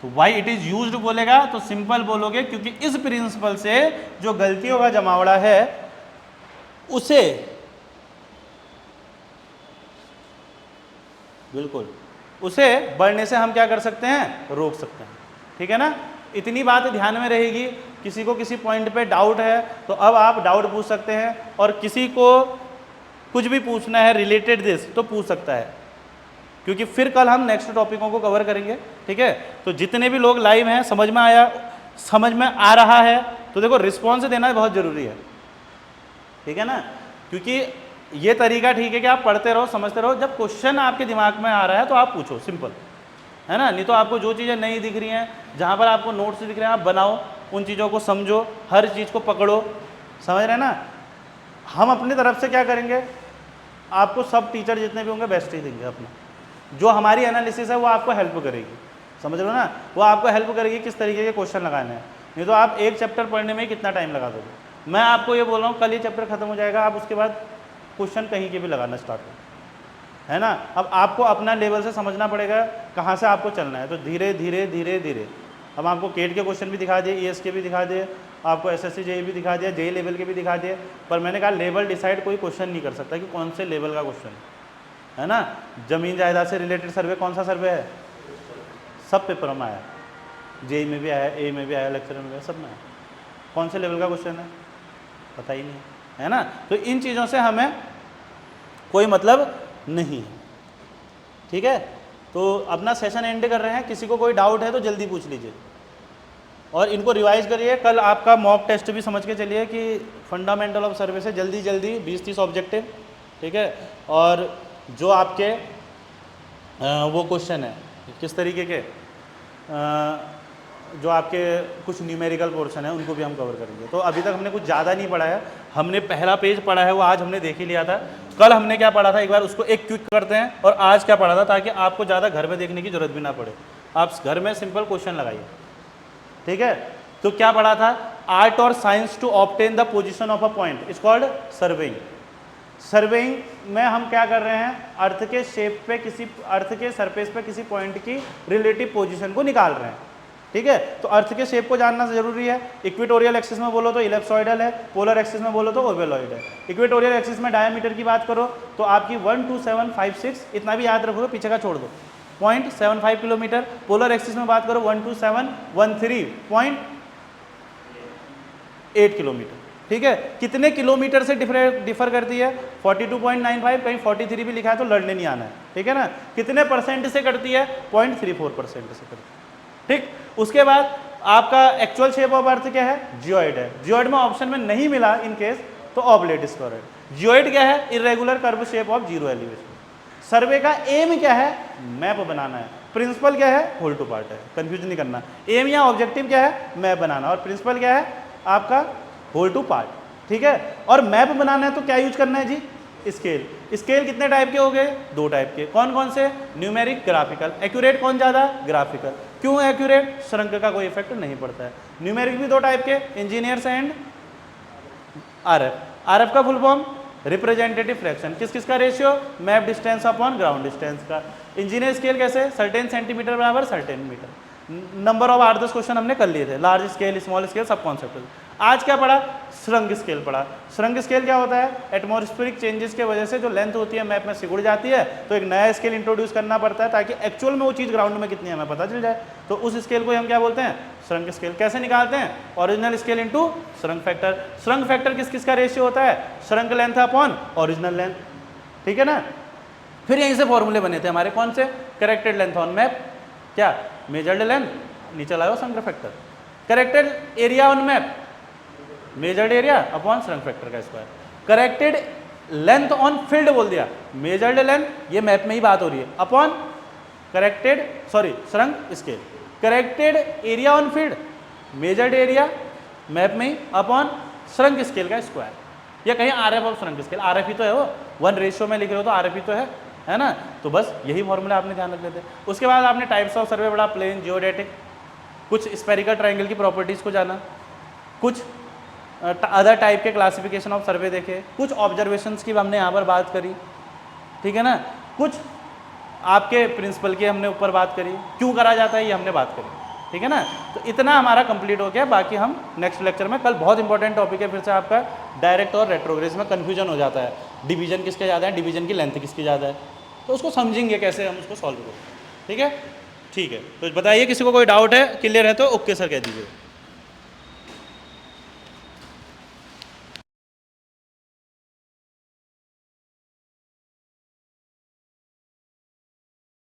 तो वाई इट इज यूज्ड बोलेगा तो सिंपल बोलोगे क्योंकि इस प्रिंसिपल से जो गलतियों का जमावड़ा है उसे, बिल्कुल उसे बढ़ने से हम क्या कर सकते हैं, रोक सकते हैं, ठीक है ना। इतनी बात ध्यान में रहेगी। किसी को किसी पॉइंट पे डाउट है तो अब आप डाउट पूछ सकते हैं, और किसी को कुछ भी पूछना है रिलेटेड दिस तो पूछ सकता है, क्योंकि फिर कल हम नेक्स्ट टॉपिकों को कवर करेंगे, ठीक है। तो जितने भी लोग लाइव हैं, समझ में आया, समझ में आ रहा है तो देखो रिस्पॉन्स देना बहुत ज़रूरी है, ठीक है ना। क्योंकि ये तरीका ठीक है कि आप पढ़ते रहो, समझते रहो, जब क्वेश्चन आपके दिमाग में आ रहा है तो आप पूछो, सिंपल है ना। नहीं तो आपको जो चीज़ें नहीं दिख रही हैं, जहाँ पर आपको नोट्स दिख रहे हैं आप बनाओ, उन चीज़ों को समझो, हर चीज़ को पकड़ो, समझ रहे हैं ना। हम अपनी तरफ से क्या करेंगे, आपको सब टीचर जितने भी होंगे बेस्ट ही देंगे अपना, जो हमारी एनालिसिस है वो आपको हेल्प करेगी, समझ लो ना, वो आपको हेल्प करेगी किस तरीके के क्वेश्चन लगाने हैं। नहीं तो आप एक चैप्टर पढ़ने में ही कितना टाइम लगा दोगे। मैं आपको ये बोल रहा हूँ कल ये चैप्टर खत्म हो जाएगा, आप उसके बाद क्वेश्चन कहीं के भी लगाना स्टार्ट करो, है ना। अब आपको अपना लेवल से समझना पड़ेगा कहाँ से आपको चलना है, तो धीरे धीरे धीरे धीरे। हम आपको केट के क्वेश्चन भी दिखा दिए, ईएस के भी दिखा दिए, आपको एसएससी जेई भी दिखा दिया, जेई लेवल के भी दिखा दिए, पर मैंने कहा लेवल डिसाइड कोई क्वेश्चन नहीं कर सकता कि कौन से लेवल का क्वेश्चन है ना। जमीन जायदाद से रिलेटेड सर्वे कौन सा सर्वे है, सब पेपर में आया, जेई में भी आया, ए में भी आया, लेक्चर में भी आया, सब में आया। कौन से लेवल का क्वेश्चन है पता ही नहीं है ना। तो इन चीज़ों से हमें कोई मतलब नहीं है, ठीक है। तो अपना सेशन एंड कर रहे हैं, किसी को कोई डाउट है तो जल्दी पूछ लीजिए, और इनको रिवाइज करिए। कल आपका मॉक टेस्ट भी समझ के चलिए कि फंडामेंटल ऑफ सर्वे से जल्दी जल्दी 20-30 ऑब्जेक्टिव, ठीक है। और जो आपके वो क्वेश्चन है किस तरीके के, जो आपके कुछ न्यूमेरिकल पोर्शन है उनको भी हम कवर करेंगे। तो अभी तक हमने कुछ ज़्यादा नहीं पढ़ा है, हमने पहला पेज पढ़ा है वो आज हमने देख ही लिया था। कल हमने क्या पढ़ा था एक बार उसको एक क्विक करते हैं, और आज क्या पढ़ा था, ताकि आपको ज़्यादा घर में देखने की जरूरत भी ना पड़े, आप घर में सिंपल क्वेश्चन लगाइए, ठीक है। तो क्या पढ़ा था, आर्ट और science to obtain the position of a point is called surveying. Surveying में हम क्या कर रहे हैं, अर्थ के शेप पे, किसी अर्थ के सरफेस पे किसी पॉइंट की रिलेटिव पोजीशन को निकाल रहे हैं, ठीक है। तो अर्थ के शेप को जानना जरूरी है। इक्वेटोरियल एक्सिस में बोलो तो इलिप्सॉइडल है, पोलर एक्सिस में बोलो तो ओवलॉइड है। इक्वेटोरियल एक्सिस में डायमीटर की बात करो तो आपकी 12756, इतना भी याद रखोगे, पीछे का छोड़ दो, 0.75 किलोमीटर। पोलर एक्सिस में बात करो 12713.8 किलोमीटर, ठीक है। कितने किलोमीटर से डिफर करती है, 42.95, कहीं 43 भी लिखा है तो लड़ने नहीं आना है, ठीक है ना। कितने परसेंट से करती है, 0.34% से करती है, ठीक। उसके बाद आपका एक्चुअल शेप ऑफ अर्थ क्या है, जियोइड है। जियोइड में ऑप्शन में नहीं मिला इन केस तो ऑब्लेट स्फेरॉइड। जियोइड क्या है? Irregular curve shape of zero elevation. Survey का एम क्या है? मैप बनाना है। प्रिंसिपल क्या है? होल टू पार्ट है, कंफ्यूज नहीं करना। एम या ऑब्जेक्टिव क्या है? मैप बनाना। और प्रिंसिपल क्या है आपका? होल टू पार्ट, ठीक है। और मैप बनाना है तो क्या यूज करना है जी? स्केल। स्केल कितने टाइप के हो गए? 2 टाइप के। कौन कौन से? Numeric, graphical. एक्यूरेट कौन ज़्यादा? ग्राफिकल। क्यों एक्यूरेट? श्रृंक का कोई इफेक्ट नहीं पड़ता है। न्यूमेरिक भी 2 टाइप के, इंजीनियर्स एंड आरएफ। आरएफ का फुल फॉर्म रिप्रेजेंटेटिव फ्रैक्शन। किस किस का ratio? Map distance upon ground distance का। इंजीनियर स्केल कैसे? सर्टेन सेंटीमीटर बराबर certain metre. Number of 8-10 question हमने कर लिए थे, लार्ज स्केल, स्मॉल स्केल, सब कॉन्सेप्ट। आज क्या पढ़ा? श्रृंग स्केल पढ़ा। श्रृंग स्केल क्या होता है? एटमॉस्फेरिक चेंजेस के वजह से जो लेंथ होती है मैप में सिकुड़ जाती है, तो एक नया स्केल इंट्रोड्यूस करना पड़ता है ताकि एक्चुअल में वो चीज़ ग्राउंड में कितनी है हमें पता चल जाए। तो उस स्केल को हम क्या बोलते हैं? श्रृंग स्केल। कैसे निकालते हैं? ओरिजिनल स्केल इंटू श्रृंग फैक्टर। श्रृंग फैक्टर किस किस का रेशियो होता है? श्रृंग लेंथ अपॉन ओरिजिनल लेंथ, ठीक है ना। फिर यहीं से फॉर्मूले बने थे हमारे, कौन से? करेक्टेड लेंथ ऑन मैप, क्या? मेजर्ड लेंथ, नीचे लाओ shrink factor. Corrected area on map, measured area upon shrink factor का square. Corrected length on field बोल दिया, मेजर्ड लेंथ, ये मैप में ही बात हो रही है, upon corrected shrink scale. Corrected area on field, measured area map में ही, अपॉन श्रृंग स्केल का स्क्वायर। या कहीं RF of shrink scale, RF ही तो है वो, 1 रेशियो में लिख रहे हो तो आरएफ ही तो है ना। तो बस यही फॉर्मूला आपने ध्यान रख लेते। उसके बाद आपने टाइप्स ऑफ सर्वे पढ़ा, प्लेन, जियोडेटिक, कुछ स्पेरिकल ट्राइंगल की प्रॉपर्टीज को जाना, कुछ अदर टाइप के क्लासिफिकेशन ऑफ सर्वे देखे, कुछ ऑब्जर्वेशंस की हमने यहाँ पर बात करी, ठीक है ना। कुछ आपके प्रिंसिपल की हमने ऊपर बात करी, क्यों करा जाता है ये हमने बात करी, ठीक है ना। तो इतना हमारा कंप्लीट हो गया। बाकी हम नेक्स्ट लेक्चर में, कल बहुत इंपॉर्टेंट टॉपिक है फिर से आपका डायरेक्ट और रेट्रोग्रेड में कन्फ्यूजन हो जाता है, डिवीजन किसके ज़्यादा है, डिवीजन की लेंथ किसकी ज़्यादा है, तो उसको समझेंगे कैसे हम उसको सॉल्व करें, ठीक है। ठीक है, तो बताइए किसी को कोई डाउट है, क्लियर है तो ओके सर कह दीजिए।